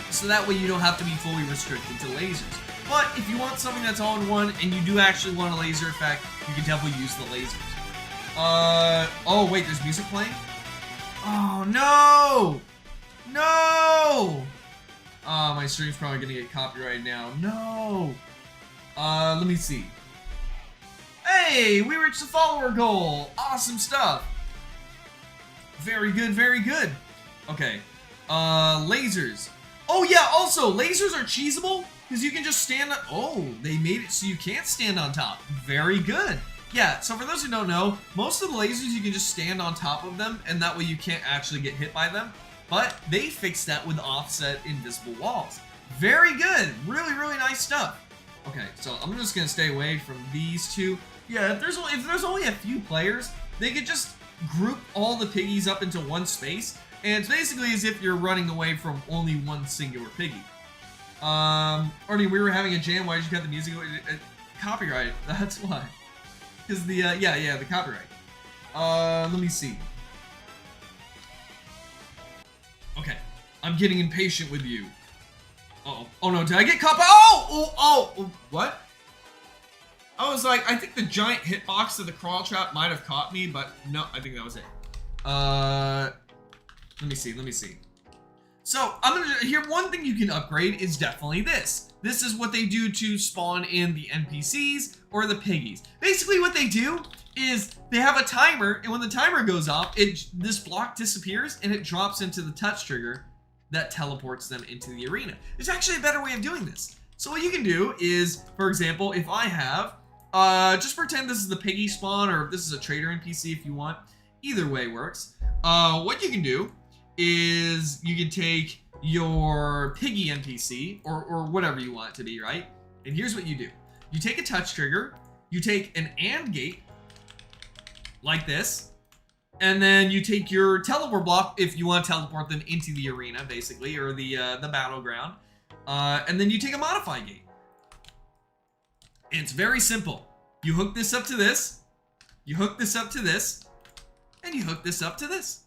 so that way you don't have to be fully restricted to lasers. But if you want something that's all in one, and you do actually want a laser effect, you can definitely use the lasers. Oh wait, there's music playing? Oh no! No! My stream's probably gonna get copyrighted now. No! Let me see. Hey, we reached the follower goal! Awesome stuff! Very good, very good. Okay. Lasers. Oh yeah, also, lasers are cheesable, because you can just stand on... Oh, they made it so you can't stand on top. Very good. Yeah, so for those who don't know, most of the lasers you can just stand on top of them, and that way you can't actually get hit by them. But they fixed that with offset invisible walls. Very good. Really, really nice stuff. Okay, so I'm just gonna stay away from these two. Yeah, if there's only a few players, they could just group all the piggies up into one space, and it's basically as if you're running away from only one singular piggy. Arnie, we were having a jam. Why did you cut the music? Copyright. That's why. Because the the copyright. Let me see. Okay, I'm getting impatient with you. Uh-oh. Oh no, did I get caught by— Oh, what? I was like, I think the giant hitbox of the crawl trap might have caught me, but no, I think that was it. Let me see. So, one thing you can upgrade is definitely this. This is what they do to spawn in the NPCs or the piggies. Basically what they do is they have a timer, and when the timer goes off, this block disappears and it drops into the touch trigger that teleports them into the arena. There's actually a better way of doing this. So what you can do is, for example, if I have, just pretend this is the piggy spawn, or if this is a trader NPC if you want. Either way works. What you can do is you can take your piggy NPC, or whatever you want it to be, right? And here's what you do. You take a touch trigger, you take an AND gate, like this, and then you take your teleport block if you want to teleport them into the arena, basically, or the battleground. And then you take a modify gate. And it's very simple. You hook this up to this, you hook this up to this, and you hook this up to this.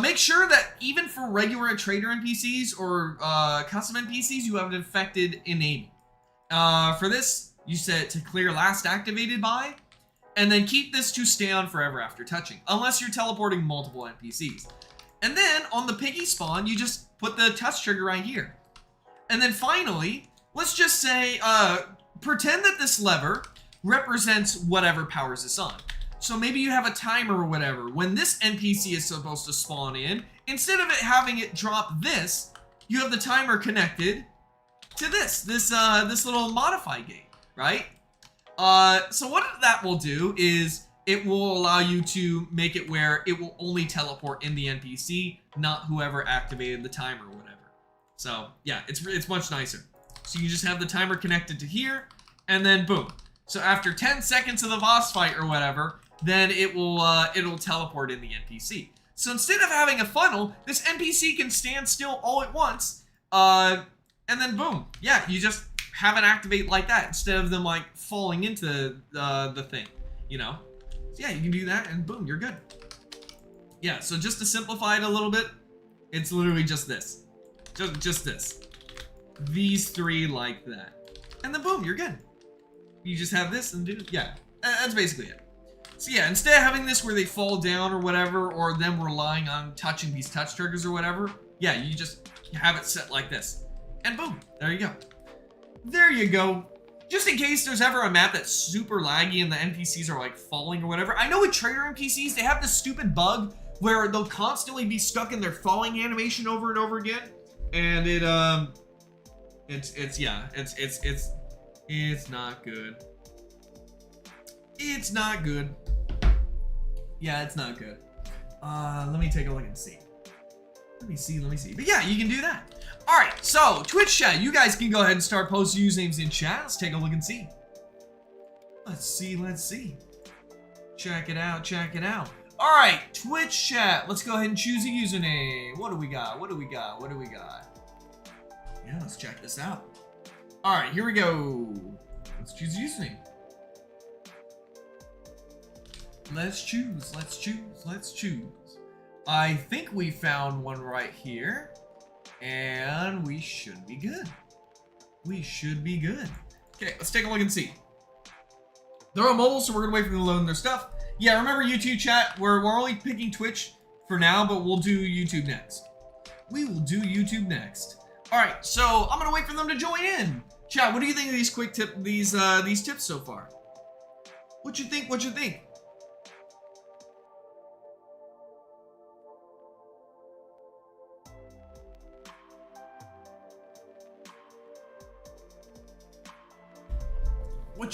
Make sure that even for regular trader NPCs or custom NPCs, you have an infected enable. For this, you set it to clear last activated by, and then keep this to stay on forever after touching, unless you're teleporting multiple NPCs. And then on the piggy spawn, you just put the touch trigger right here. And then finally, let's just say, pretend that this lever represents whatever powers this on. So maybe you have a timer or whatever. When this NPC is supposed to spawn in, instead of having it drop this, you have the timer connected to this little modify gate, right? So what that will do is it will allow you to make it where it will only teleport in the NPC, not whoever activated the timer or whatever. So yeah, it's much nicer. So you just have the timer connected to here, and then boom. So after 10 seconds of the boss fight or whatever, then it'll teleport in the NPC. So instead of having a funnel, this NPC can stand still all at once, and then boom. Yeah, you just have it activate like that instead of them like falling into the thing, you know? So yeah, you can do that and boom, you're good. Yeah, so just to simplify it a little bit, it's literally just this. Just this. These three like that. And then boom, you're good. You just have this and do, yeah, that's basically it. So yeah, instead of having this where they fall down or whatever, or them relying on touching these touch triggers or whatever, yeah, you just have it set like this. And boom, there you go. There you go. Just in case there's ever a map that's super laggy and the NPCs are like falling or whatever. I know with trader NPCs, they have this stupid bug where they'll constantly be stuck in their falling animation over and over again. And it's not good. It's not good. Yeah, it's not good. Let me take a look and see. Let me see. But yeah, you can do that. All right, so Twitch chat, you guys can go ahead and start posting usernames in chat. Let's take a look and see. Let's see. Check it out. All right, Twitch chat, let's go ahead and choose a username. What do we got? Yeah, let's check this out. All right, here we go. Let's choose a username. Let's choose. I think we found one right here. And we should be good. Okay, let's take a look and see. They're on mobile, so we're gonna wait for them to load their stuff. Yeah, remember YouTube chat, we're only picking Twitch for now, but we'll do YouTube next. We will do YouTube next. All right, so I'm gonna wait for them to join in. Chat, what do you think of these quick these tips so far? What you think? What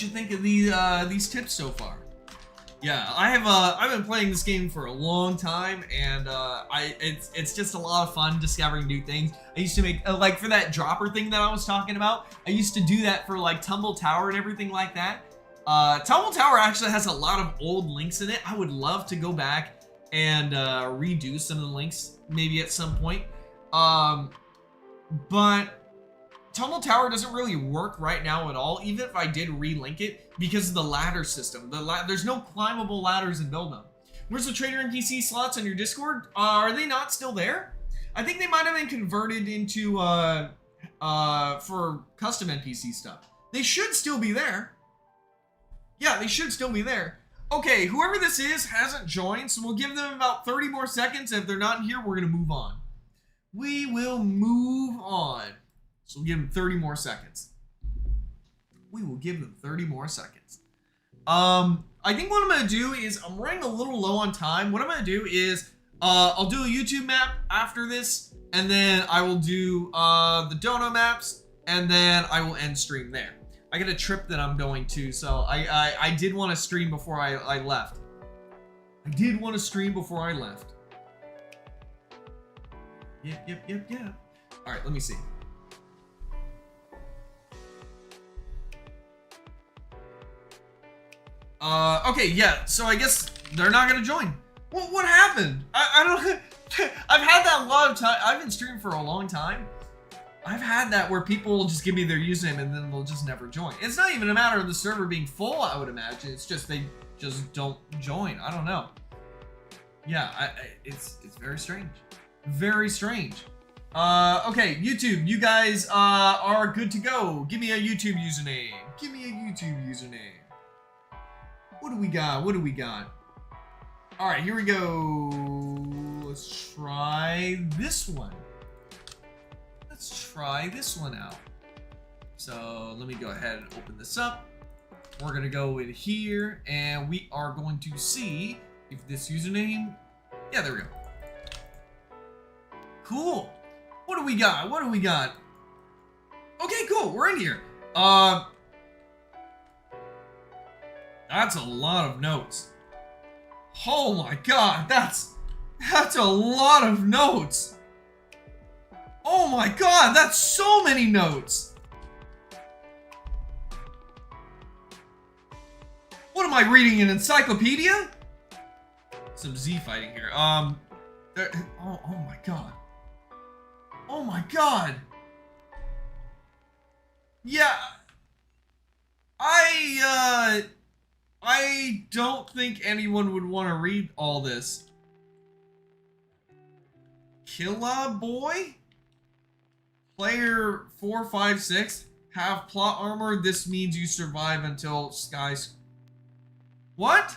you think of these tips so far? Yeah, I've been playing this game for a long time, and it's just a lot of fun discovering new things. I used to make like for that dropper thing that I was talking about. I used to do that for like Tumble Tower and everything like that. Tumble Tower actually has a lot of old links in it. I would love to go back and redo some of the links maybe at some point. But Tumble Tower doesn't really work right now at all, even if I did relink it, because of the ladder system. There's no climbable ladders in Build 'em. Where's the trader NPC slots on your Discord? Are they not still there? I think they might have been converted into for custom NPC stuff. They should still be there. Yeah, they should still be there. Okay, whoever this is hasn't joined, so we'll give them about 30 more seconds. If they're not in here, we're gonna move on. We will move on. So we'll give them 30 more seconds. I think what I'm going to do is, I'm running a little low on time. What I'm going to do is, I'll do a YouTube map after this, and then I will do the dono maps, and then I will end stream there. I got a trip that I'm going to, so I did want to stream before I left. Yep. All right, let me see. Okay, yeah, so I guess they're not gonna join. Well, what happened? I don't, I've had that a lot of time. I've been streaming for a long time. I've had that where people will just give me their username and then they'll just never join. It's not even a matter of the server being full, I would imagine. It's just they just don't join. I don't know. Yeah, it's very strange. Okay, YouTube, you guys are good to go. Give me a YouTube username. What do we got? All right, here we go. Let's try this one. Out. So let me go ahead and open this up. We're gonna go in here and we are going to see if this username, yeah, there we go. Cool. What do we got? Okay, cool, we're in here. That's a lot of notes. Oh my god, that's a lot of notes. Oh my god, that's so many notes. What am I reading, an encyclopedia? Some Z fighting here. Oh my god. Oh my god. Yeah. I don't think anyone would want to read all this. Killa boy? Player 456. Have plot armor. This means you survive until skies. What?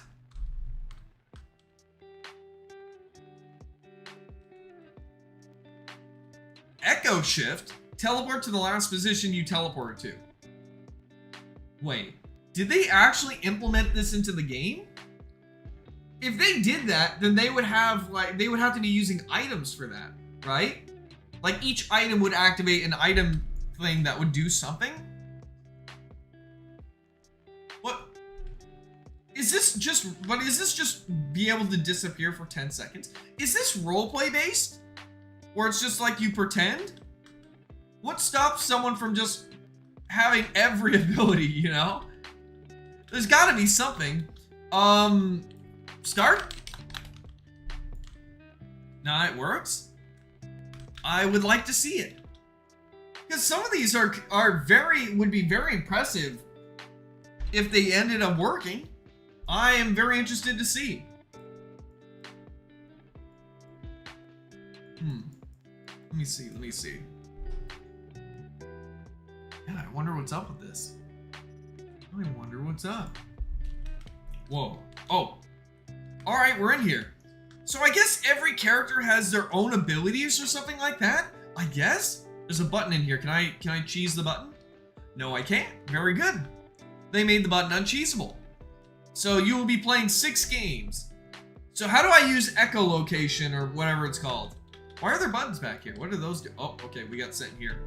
Echo shift? Teleport to the last position you teleported to. Wait, did they actually implement this into the game? If they did that, then they would have to be using items for that, right? Like each item would activate an item thing that would do something. What? Is this just be able to disappear for 10 seconds? Is this roleplay based? Where it's just like you pretend? What stops someone from just having every ability, you know? There's gotta be something. Start? Nah, it works. I would like to see it. Because some of these would be very impressive if they ended up working. I am very interested to see. Let me see. Yeah, I wonder what's up with this. I wonder what's up. Whoa. Oh. Alright, we're in here. So I guess every character has their own abilities or something like that? I guess? There's a button in here. Can I cheese the button? No, I can't. Very good. They made the button uncheesable. So you will be playing 6 games. So how do I use echolocation or whatever it's called? Why are there buttons back here? What do those do? Oh, okay, we got sent here.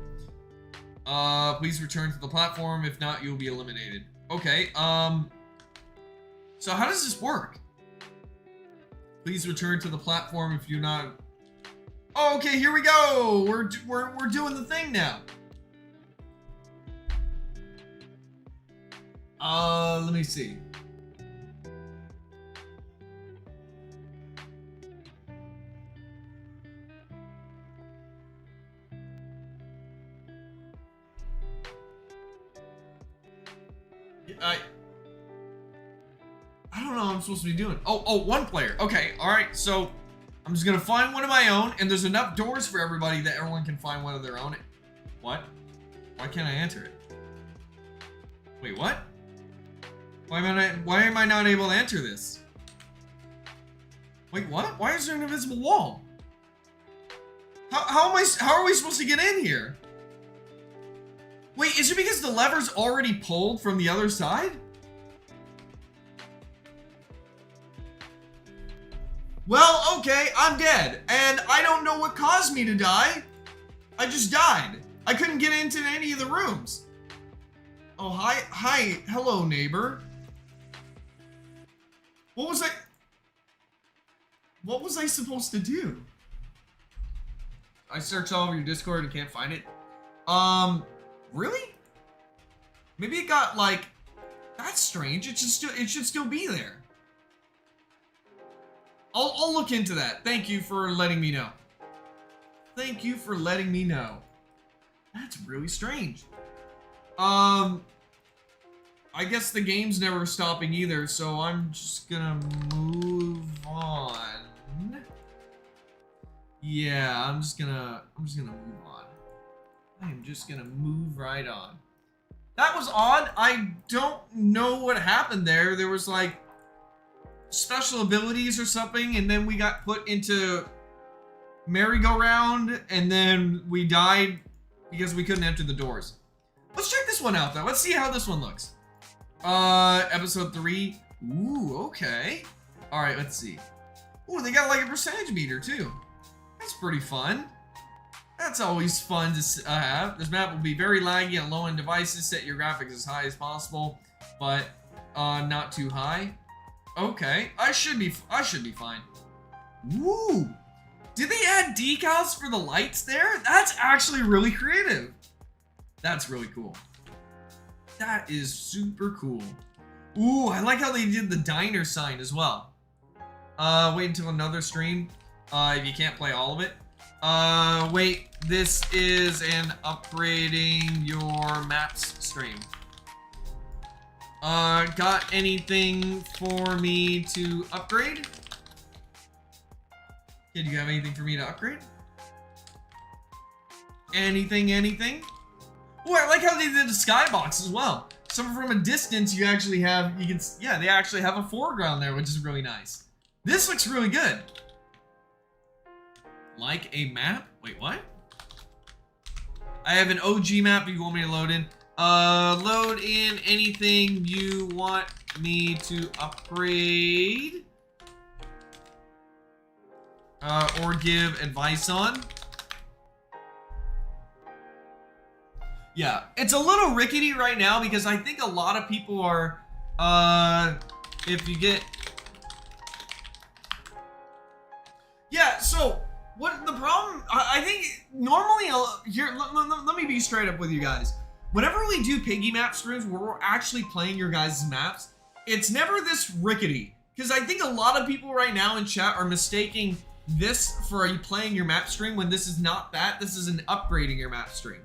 Please return to the platform. If not, you'll be eliminated. Okay, so how does this work? Please return to the platform if you're not... Oh, okay, here we go! We're doing the thing now. Let me see. I don't know what I'm supposed to be doing. Oh, 1 player. Okay, alright, so I'm just gonna find one of my own, and there's enough doors for everybody that everyone can find one of their own. What? Why can't I enter it? Wait, what? Why am I not able to enter this? Wait, what? Why is there an invisible wall? How are we supposed to get in here? Wait, is it because the lever's already pulled from the other side? Well, okay, I'm dead, and I don't know what caused me to die. I just died. I couldn't get into any of the rooms. Oh, hi, hello, neighbor. What was I supposed to do? I searched all over your Discord and can't find it. Really? Maybe it got like... That's strange. It should still be there. I'll look into that. Thank you for letting me know. Thank you for letting me know. That's really strange. I guess the game's never stopping either, so I'm just gonna move on. Yeah, I'm just gonna move on. I am just gonna move right on. That was odd. I don't know what happened there. There was like special abilities or something, and then we got put into merry-go-round, and then we died because we couldn't enter the doors. Let's check this one out though. Let's see how this one looks. Episode 3. Ooh, okay. Alright, let's see. Ooh, they got like a percentage meter too. That's pretty fun. That's always fun to have. This map will be very laggy on low-end devices. Set your graphics as high as possible. But Not too high. Okay, I should be fine. Woo! Did they add decals for the lights there? That's actually really creative. That's really cool. That is super cool. Ooh, I like how they did the diner sign as well. Wait until another stream. If you can't play all of it. Wait, this is an upgrading your maps stream. Got anything for me to upgrade? Yeah, do you have anything for me to upgrade? Anything? Oh, I like how they did the skybox as well. So from a distance, you actually have, yeah, they actually have a foreground there, which is really nice. This looks really good. Like a map? Wait, what? I have an OG map if you want me to load in. Load in anything you want me to upgrade. Or give advice on. Yeah, it's a little rickety right now because I think a lot of people are, if you get... Yeah, so, what the problem, I think, normally, here, let me be straight up with you guys. Whenever we do Piggy map streams where we're actually playing your guys' maps, it's never this rickety. Because I think a lot of people right now in chat are mistaking this for playing your map stream when this is not that. This is an upgrading your map stream.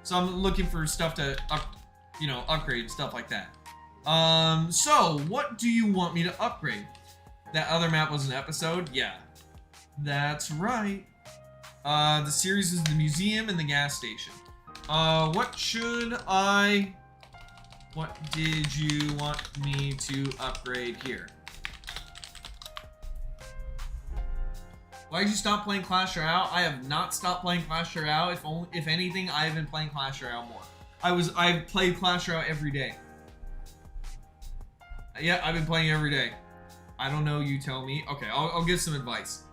So I'm looking for stuff to upgrade and stuff like that. So what do you want me to upgrade? That other map was an episode? Yeah. That's right. The series is the museum and the gas station. What did you want me to upgrade here? Why did you stop playing Clash Royale? I have not stopped playing Clash Royale. If anything, I have been playing Clash Royale more. I've played Clash Royale every day. Yeah, I've been playing every day. I don't know, you tell me. Okay, I'll give some advice.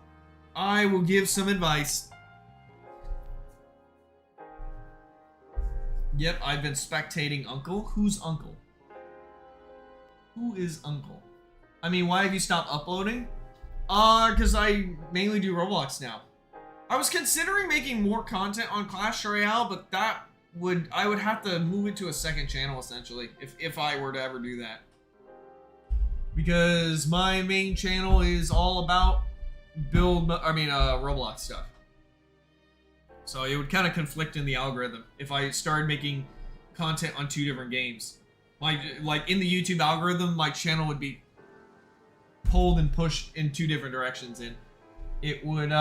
I will give some advice. Yep, I've been spectating Uncle. Who's Uncle? Who is Uncle? I mean, why have you stopped uploading? Because I mainly do Roblox now. I was considering making more content on Clash Royale, but I would have to move it to a second channel essentially, if I were to ever do that. Because my main channel is all about Roblox stuff. So it would kind of conflict in the algorithm if I started making content on two different games. Like in the YouTube algorithm, my channel would be pulled and pushed in two different directions, and it would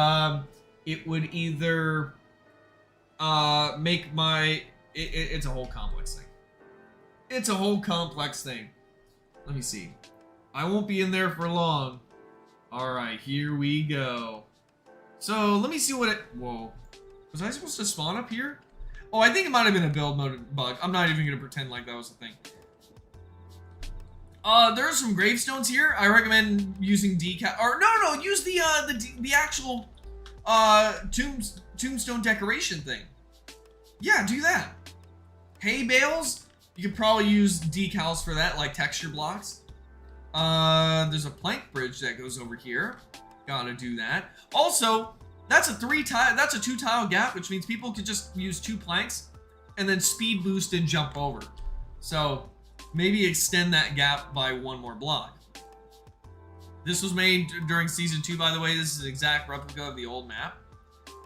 either make my it's a whole complex thing. It's a whole complex thing. Let me see. I won't be in there for long. All right, here we go. So let me see what it. Whoa, was I supposed to spawn up here? Oh, I think it might have been a build mode bug. I'm not even gonna pretend like that was the thing. There are some gravestones here. I recommend using decal, or no, use the actual tombstone decoration thing. Yeah, do that. Hay bales, you could probably use decals for that, like texture blocks. There's a plank bridge that goes over here. Gotta do that. Also, that's a 2-tile gap, which means people could just use 2 planks and then speed boost and jump over. So maybe extend that gap by 1 more block. This was made during season 2, by the way. This is an exact replica of the old map.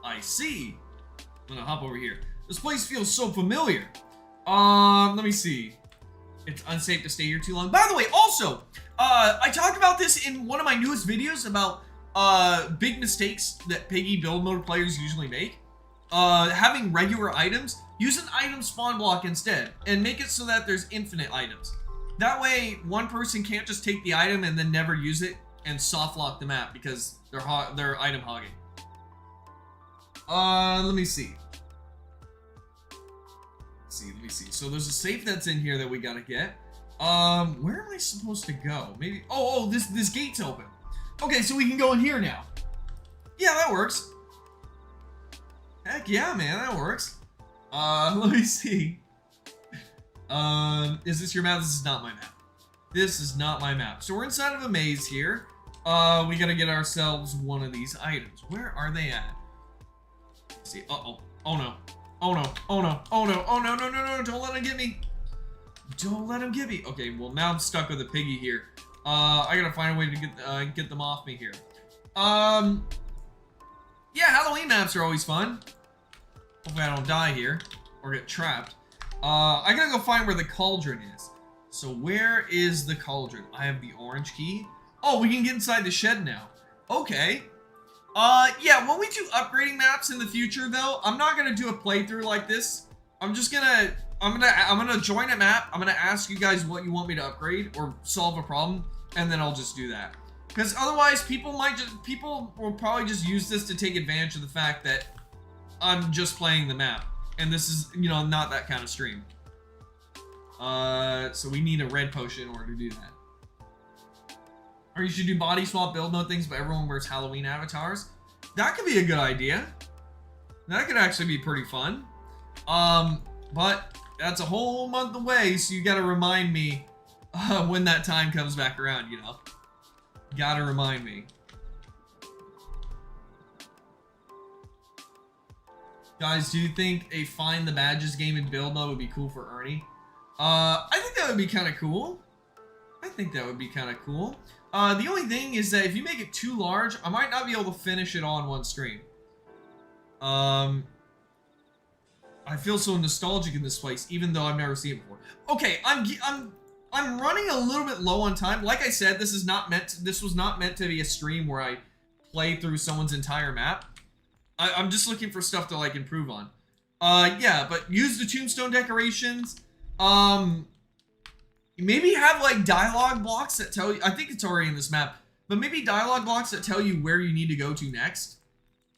I see. I'm gonna hop over here. This place feels so familiar. Let me see. It's unsafe to stay here too long. By the way, also, I talked about this in one of my newest videos about big mistakes that Piggy build mode players usually make. Having regular items. Use an item spawn block instead, and make it so that there's infinite items. That way, one person can't just take the item and then never use it and soft lock the map because they're item hogging. Let me see. Let me see. So there's a safe that's in here that we gotta get. Where am I supposed to go? Maybe. Oh, this gate's open. Okay, so we can go in here now. Yeah, that works. Heck yeah, man, that works. Let me see. Is this your map? This is not my map. This is not my map. So we're inside of a maze here. We gotta get ourselves one of these items. Where are they at? Let's see. Uh-oh. Oh no. Oh no. Oh no. Oh no. Oh no, no, no, no. Don't let him get me. Don't let him get me. Okay, well now I'm stuck with a piggy here. I gotta find a way to get them off me here. Yeah, Halloween maps are always fun. Hopefully I don't die here or get trapped. I gotta go find where the cauldron is. So where is the cauldron? I have the orange key. Oh, we can get inside the shed now. Okay. Yeah, when we do upgrading maps in the future though, I'm not gonna do a playthrough like this. I'm gonna join a map. I'm gonna ask you guys what you want me to upgrade or solve a problem, and then I'll just do that. Because otherwise, people will probably just use this to take advantage of the fact that I'm just playing the map, and this is, you know, not that kind of stream. So we need a red potion in order to do that. Or you should do body swap build mode things, but everyone wears Halloween avatars. That could be a good idea. That could actually be pretty fun. But that's a whole month away, so you gotta remind me when that time comes back around, you know. Gotta remind me. Guys, do you think a find the badges game in build mode would be cool for Ernie? I think that would be kind of cool. I think that would be kind of cool. The only thing is that if you make it too large, I might not be able to finish it all in one stream. I feel so nostalgic in this place, even though I've never seen it before. Okay, I'm running a little bit low on time. Like I said, this was not meant to be a stream where I play through someone's entire map. I'm just looking for stuff to like improve on. Yeah, but use the tombstone decorations. Maybe have like dialogue blocks that tell you, I think it's already in this map, but maybe dialogue blocks that tell you where you need to go to next.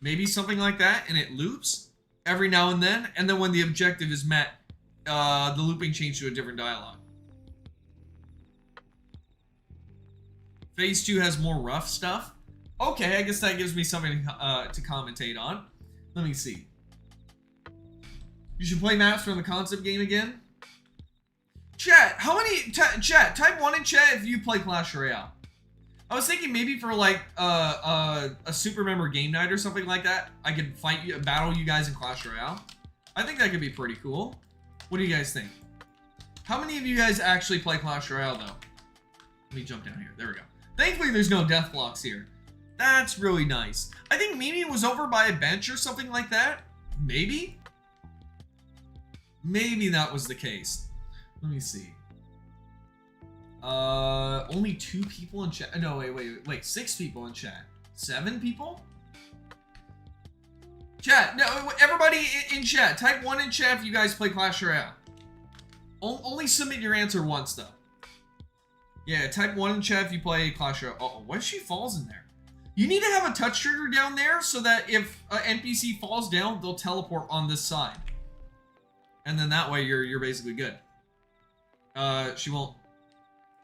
Maybe something like that, and it loops every now and then when the objective is met, the looping changes to a different dialogue. Phase 2 has more rough stuff. Okay, I guess that gives me something to commentate on. Let me see. You should play maps from the concept game again. Chat, how many... Chat, type 1 in chat if you play Clash Royale. I was thinking maybe for like a super member game night or something like that, I could battle you guys in Clash Royale. I think that could be pretty cool. What do you guys think? How many of you guys actually play Clash Royale though? Let me jump down here. There we go. Thankfully there's no death blocks here. That's really nice. I think Mimi was over by a bench or something like that. Maybe? Maybe that was the case. Let me see. Only 2 people in chat. No, wait. 6 people in chat. 7 people? Chat, no, everybody in chat. Type 1 in chat if you guys play Clash Royale. Only submit your answer once, though. Yeah, type 1 in chat if you play Clash Royale. Uh-oh, what if she falls in there? You need to have a touch trigger down there so that if an NPC falls down, they'll teleport on this side. And then that way you're basically good. She won't...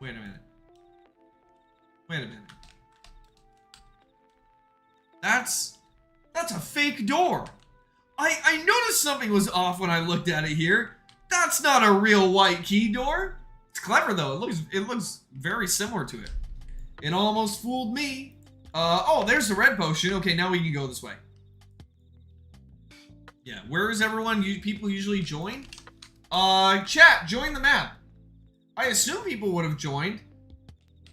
Wait a minute. Wait a minute. That's a fake door. I noticed something was off when I looked at it here. That's not a real white key door. It's clever though. It looks very similar to it. It almost fooled me. Oh, there's the red potion. Okay, now we can go this way. Yeah, where is everyone? People usually join? Chat, join the map. I assume people would have joined.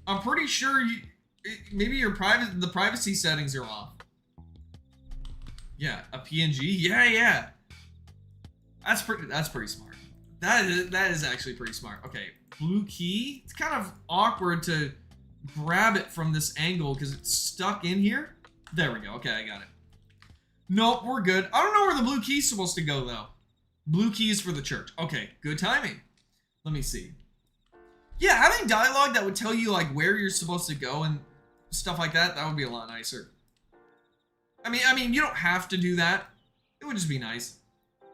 I'm pretty sure maybe the privacy settings are off. Yeah, a PNG. Yeah. That's pretty smart. That is actually pretty smart. Okay, blue key. It's kind of awkward to grab it from this angle because it's stuck in here. There we go. Okay, I got it. Nope, we're good. I don't know where the blue key's supposed to go though. Blue key is for the church. Okay, good timing. Let me see. Yeah, having dialogue that would tell you like where you're supposed to go and stuff like that, that would be a lot nicer. I mean, you don't have to do that. It would just be nice.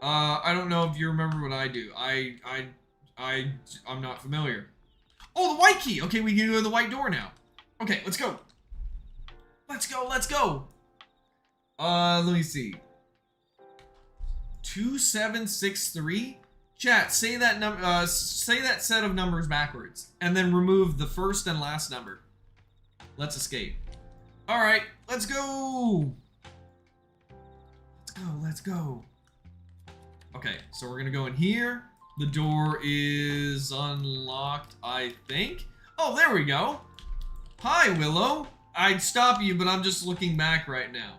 I don't know if you remember what I do. I'm not familiar. Oh, the white key. Okay, we can go to the white door now. Okay, let's go. Let's go. Let me see. 2763. Chat, say that set of numbers backwards, and then remove the first and last number. Let's escape. All right, let's go. Let's go. Okay, so we're gonna go in here. The door is unlocked, I think. Oh, there we go. Hi, Willow. I'd stop you, but I'm just looking back right now.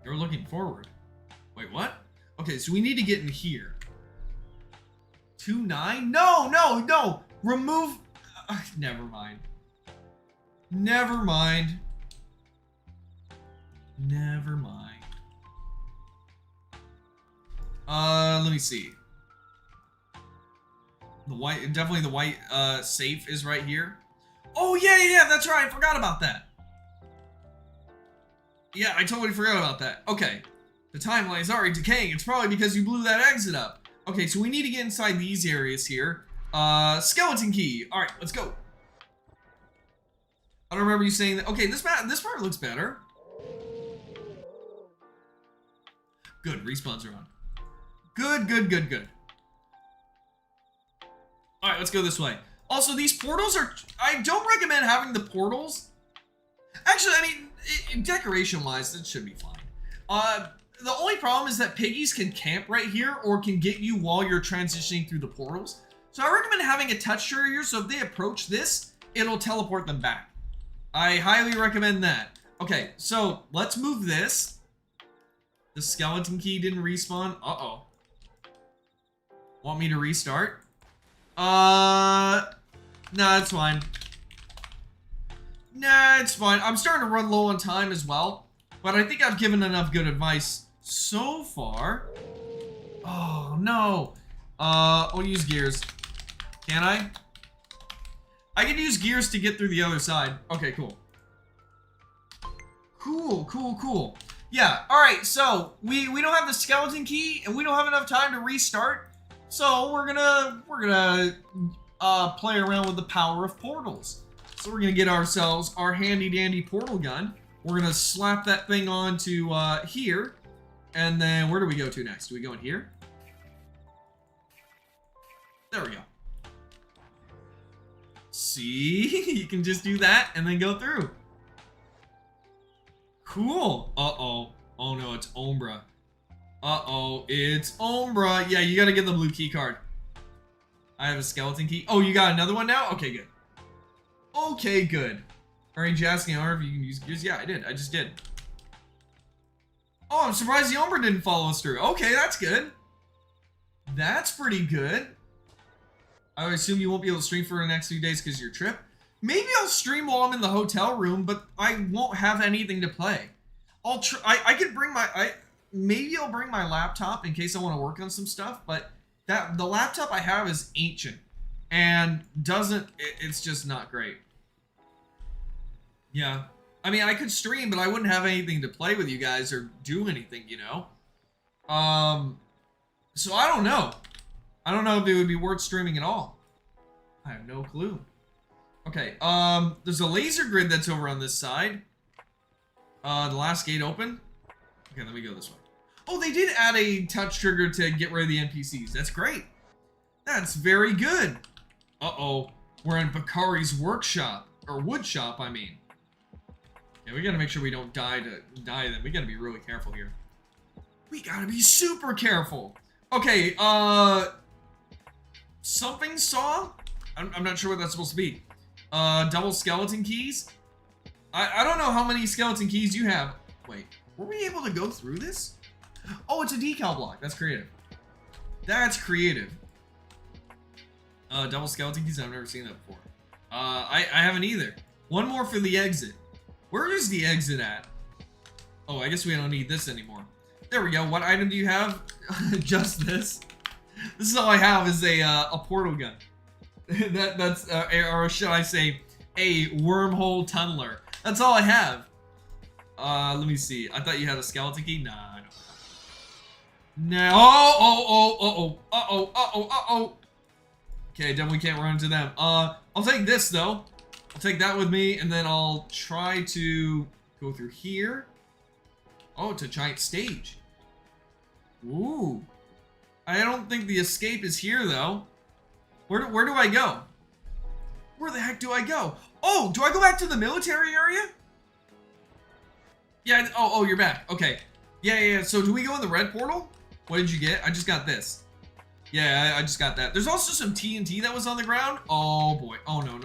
You're looking forward. Wait, what? Okay, so we need to get in here. 2-9? No! Remove... never mind. Never mind. Let me see. Definitely the white safe is right here. Oh, yeah, that's right. I forgot about that. Yeah, I totally forgot about that. Okay. The timeline is already decaying. It's probably because you blew that exit up. Okay, so we need to get inside these areas here. Skeleton key. All right, let's go. I don't remember you saying that. Okay, this part looks better. Good, respawns are on. Good. All right, let's go this way. Also, these portals are... I don't recommend having the portals. Actually, I mean, decoration-wise, it should be fine. The only problem is that piggies can camp right here or can get you while you're transitioning through the portals. So I recommend having a touch trigger here, so if they approach this, it'll teleport them back. I highly recommend that. Okay, so let's move this. The skeleton key didn't respawn. Uh-oh. Want me to restart? No, it's fine. Nah, it's fine. I'm starting to run low on time as well. But I think I've given enough good advice so far. Oh, no. I'll use gears. Can I? I can use gears to get through the other side. Okay, cool. Cool. Yeah, alright, so we don't have the skeleton key and we don't have enough time to restart. So we're gonna play around with the power of portals. So we're gonna get ourselves our handy dandy portal gun. We're gonna slap that thing onto here. And then where do we go to next? Do we go in here? There we go. See? You can just do that and then go through. Cool. Uh-oh. Oh no, it's Umbra. Uh-oh, it's Umbra. Yeah, you gotta get the blue key card. I have a skeleton key. Oh, you got another one now? Okay, good. Okay, good. Alright, asking if you can use gears. Yeah, I did. I just did. Oh, I'm surprised the Umbra didn't follow us through. Okay, that's good. That's pretty good. I assume you won't be able to stream for the next few days because of your trip. Maybe I'll stream while I'm in the hotel room, but I won't have anything to play. I could bring my... Maybe I'll bring my laptop in case I want to work on some stuff, but the laptop I have is ancient and it's just not great. Yeah. I mean, I could stream, but I wouldn't have anything to play with you guys or do anything, you know? So I don't know. I don't know if it would be worth streaming at all. I have no clue. Okay, there's a laser grid that's over on this side. The last gate open. Okay, let me go this way. Oh, they did add a touch trigger to get rid of the NPCs. That's great. That's very good. Uh-oh. We're in Bakari's workshop. Or wood shop, I mean. Yeah, we gotta make sure we don't die them. We gotta be really careful here. We gotta be super careful. Okay, something saw? I'm not sure what that's supposed to be. Double skeleton keys? I don't know how many skeleton keys you have. Wait, were we able to go through this? Oh, it's a decal block. That's creative. That's creative. Double skeleton keys? I've never seen that before. I haven't either. One more for the exit. Where is the exit at? Oh, I guess we don't need this anymore. There we go. What item do you have? Just this. This is all I have is a portal gun. That's or should I say a wormhole tunneler. That's all I have. Let me see. I thought you had a skeleton key. Nah, I don't. No. Oh. Okay, definitely can't run into them. I'll take this though. I'll take that with me, and then I'll try to go through here. Oh, it's a giant stage. Ooh. I don't think the escape is here, though. Where do I go? Where the heck do I go? Oh, do I go back to the military area? Yeah, oh, you're back. Okay. Yeah. So do we go in the red portal? What did you get? I just got this. Yeah, I just got that. There's also some TNT that was on the ground. Oh, boy. Oh, no.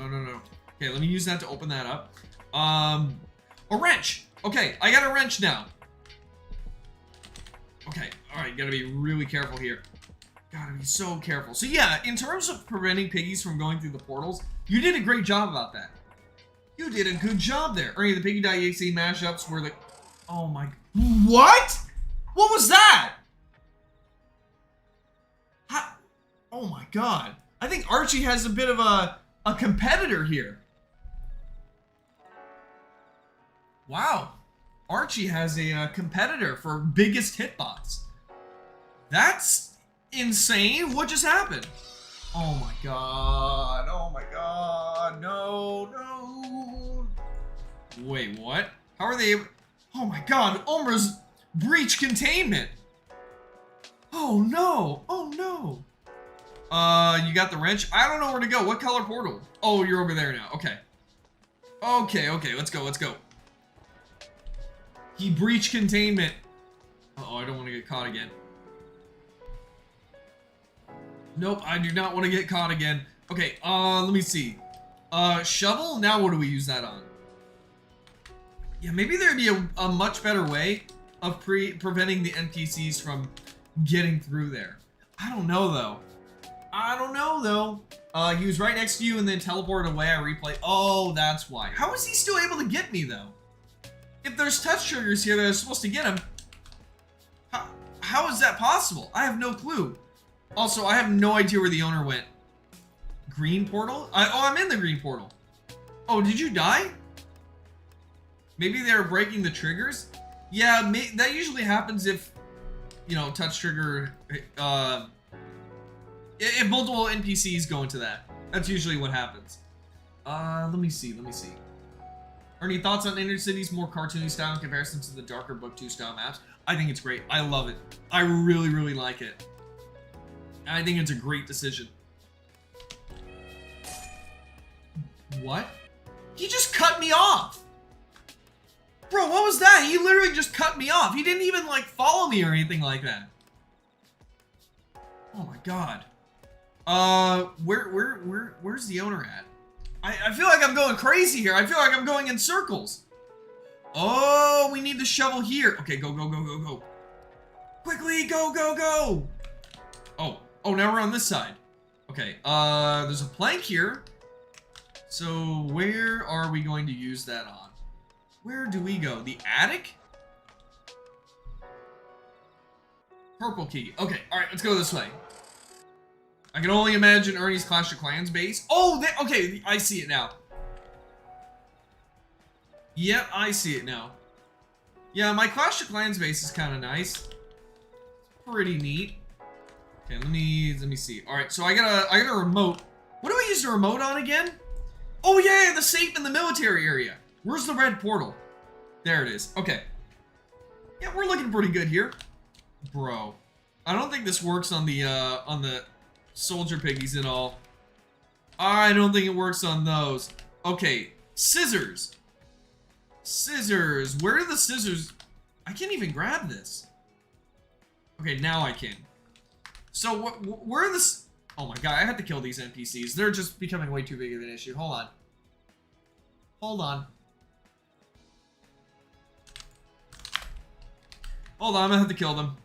Okay, let me use that to open that up. A wrench. Okay, I got a wrench now. Okay, alright, gotta be really careful here. Gotta be so careful. So yeah, in terms of preventing piggies from going through the portals, you did a great job about that. You did a good job there. Ernie, the Piggy.exe mashups were the... Oh my... What? What was that? How... Oh my god. I think Archie has a bit of a competitor here. Wow. Archie has a competitor for biggest hitbox. That's insane. What just happened? Oh my god. Oh my god. No. Wait, what? How are they able... Oh my god. Omra's breach containment. Oh no. You got the wrench? I don't know where to go. What color portal? Oh, you're over there now. Okay. Okay. Let's go. He breached containment. Uh-oh, I don't want to get caught again. Nope, I do not want to get caught again. Okay, let me see. Shovel? Now what do we use that on? Yeah, maybe there'd be a much better way of preventing the NPCs from getting through there. I don't know, though. He was right next to you and then teleported away. I replay. Oh, that's why. How is he still able to get me, though? If there's touch triggers here that are supposed to get him, how is that possible? I have no clue. Also, I have no idea where the owner went. Green portal? I'm in the green portal. Oh, did you die? Maybe they're breaking the triggers? Yeah, that usually happens if, you know, touch trigger, if multiple NPCs go into that. That's usually what happens. Let me see. Any thoughts on Inner City's more cartoony style in comparison to the darker Book 2 style maps? I think it's great. I love it. I really like it. I think it's a great decision. What? He just cut me off! Bro, what was that? He literally just cut me off. He didn't even, like, follow me or anything like that. Oh my god. Where's the owner at? I feel like I'm going crazy here. I feel like I'm going in circles. Oh, we need the shovel here. Okay, go. Quickly, go. Oh, now we're on this side. Okay, there's a plank here. So where are we going to use that on? Where do we go? The attic? Purple key. Okay, alright, let's go this way. I can only imagine Ernie's Clash of Clans base. Oh, okay, I see it now. Yep, I see it now. Yeah, my Clash of Clans base is kind of nice. Pretty neat. Okay, let me see. All right, so I got a remote. What do I use the remote on again? Oh yeah, the safe in the military area. Where's the red portal? There it is. Okay. Yeah, we're looking pretty good here, bro. I don't think this works on the soldier piggies at all. I don't think it works on those. Okay, scissors. Scissors. Where are the scissors? I can't even grab this. Okay, now I can. So where are the... Oh my god, I have to kill these NPCs. They're just becoming way too big of an issue. Hold on. I'm gonna have to kill them.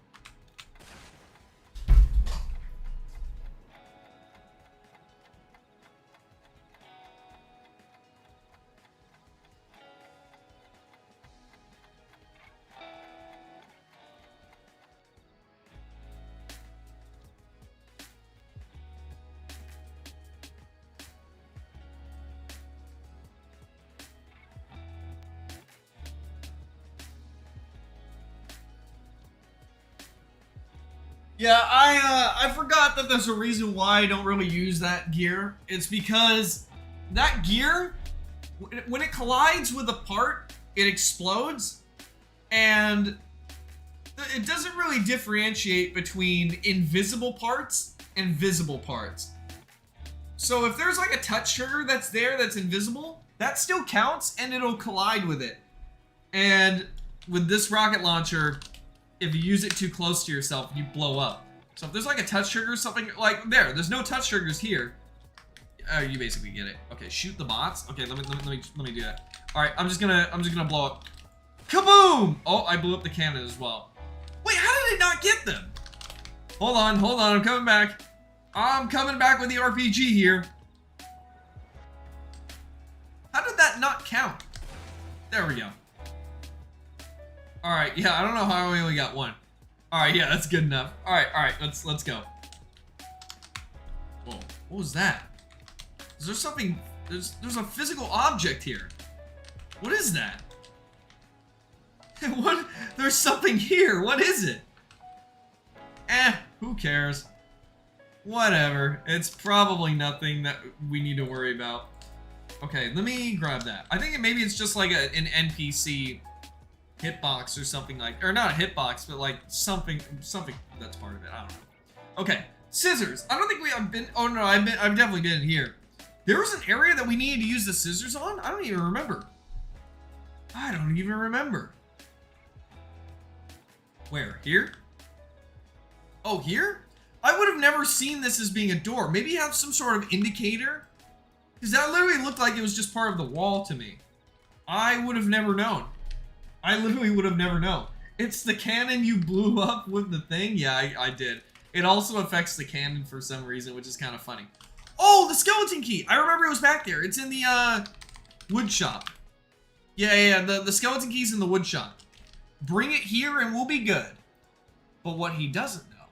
Yeah, I forgot that there's a reason why I don't really use that gear. It's because that gear, when it collides with a part, it explodes, and it doesn't really differentiate between invisible parts and visible parts. So if there's like a touch trigger that's there that's invisible, that still counts and it'll collide with it. And with this rocket launcher, if you use it too close to yourself, you blow up. So if there's like a touch trigger, something like there's no touch triggers here. You basically get it. Okay, shoot the bots. Okay, let me do that. All right, I'm just gonna blow up. Kaboom! Oh, I blew up the cannon as well. Wait, how did it not get them? Hold on, I'm coming back. I'm coming back with the RPG here. How did that not count? There we go. All right, yeah, I don't know how we only got one. All right, yeah, that's good enough. All right, let's go. Whoa, what was that? Is there something? There's a physical object here. What is that? What? There's something here. What is it? Who cares? Whatever. It's probably nothing that we need to worry about. Okay, let me grab that. I think maybe it's just like an NPC hitbox or something like, or not a hitbox, but like something that's part of it. I don't know. Okay, scissors. I don't think we have been. Oh no, I've definitely been in here. There was an area that we needed to use the scissors on. I don't even remember. I don't even remember. Where? Here? Oh, here? I would have never seen this as being a door. Maybe you have some sort of indicator? Because that literally looked like it was just part of the wall to me. I would have never known. I literally would have never known. It's the cannon you blew up with the thing? Yeah, I did. It also affects the cannon for some reason, which is kind of funny. Oh, the skeleton key! I remember it was back there. It's in the, wood shop. Yeah, the skeleton key's in the wood shop. Bring it here and we'll be good. But what he doesn't know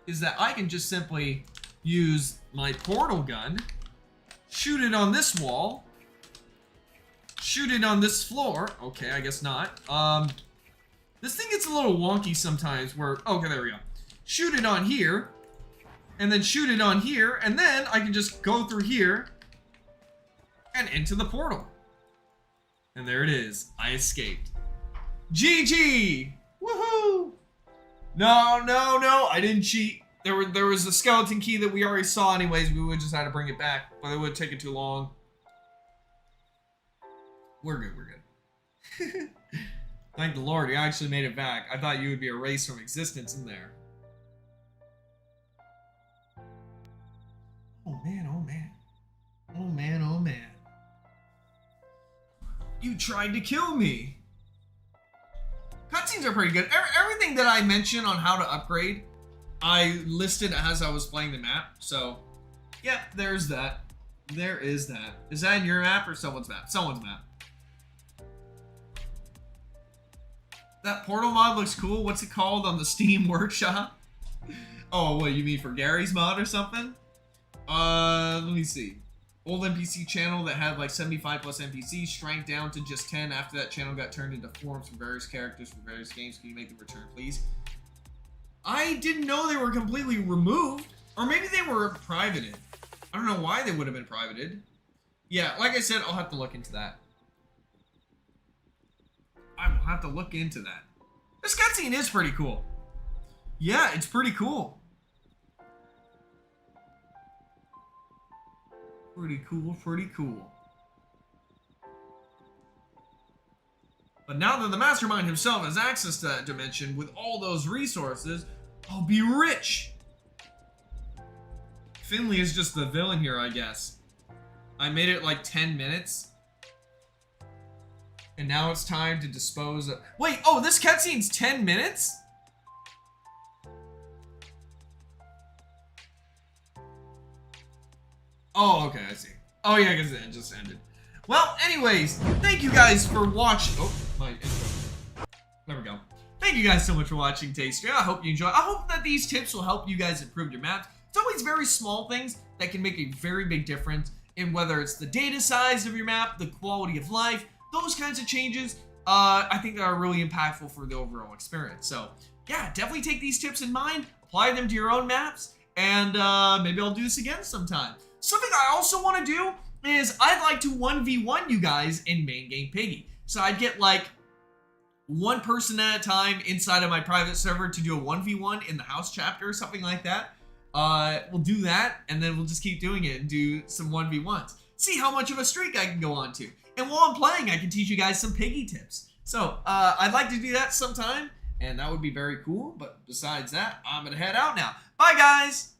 is that I can just simply use my portal gun, shoot it on this wall, shoot it on this floor. Okay, I guess not. This thing gets a little wonky sometimes where, okay, there we go. Shoot it on here, and then shoot it on here, and then I can just go through here and into the portal. And there it is. I escaped. GG! Woohoo! No, I didn't cheat. There was a skeleton key that we already saw anyways. We would just have to bring it back, but it would take it too long. We're good. Thank the Lord, you actually made it back. I thought you would be erased from existence in there. Oh man, oh man. Oh man, oh man. You tried to kill me. Cutscenes are pretty good. Everything that I mentioned on how to upgrade, I listed as I was playing the map. So, yeah, there's that. There is that. Is that in your map or someone's map? Someone's map. That portal mod looks cool. What's it called on the Steam Workshop? Oh, what, you mean for Gary's mod or something? Let me see. Old NPC channel that had like 75 plus NPCs shrank down to just 10 after that channel got turned into forums for various characters for various games. Can you make them return, please? I didn't know they were completely removed. Or maybe they were privated. I don't know why they would have been privated. Yeah, like I said, I'll have to look into that. I will have to look into that. This cutscene is pretty cool. Yeah, it's pretty cool. Pretty cool. But now that the Mastermind himself has access to that dimension with all those resources, I'll be rich. Finley is just the villain here, I guess. I made it like 10 minutes. And now it's time to dispose of... Wait, oh, this cutscene's 10 minutes? Oh, okay, I see. Oh, yeah, because it just ended. Well, anyways, thank you guys for watching. Oh, my intro. There we go. Thank you guys so much for watching today's stream. I hope you enjoy. I hope that these tips will help you guys improve your maps. It's always very small things that can make a very big difference in whether it's the data size of your map, the quality of life, those kinds of changes. I think that are really impactful for the overall experience. So, yeah, definitely take these tips in mind, apply them to your own maps, and maybe I'll do this again sometime. Something I also want to do is I'd like to 1v1 you guys in main game Piggy. So I'd get like one person at a time inside of my private server to do a 1v1 in the house chapter or something like that. We'll do that, and then we'll just keep doing it and do some 1v1s. See how much of a streak I can go on to. And while I'm playing, I can teach you guys some Piggy tips. So, I'd like to do that sometime, and that would be very cool. But besides that, I'm going to head out now. Bye, guys!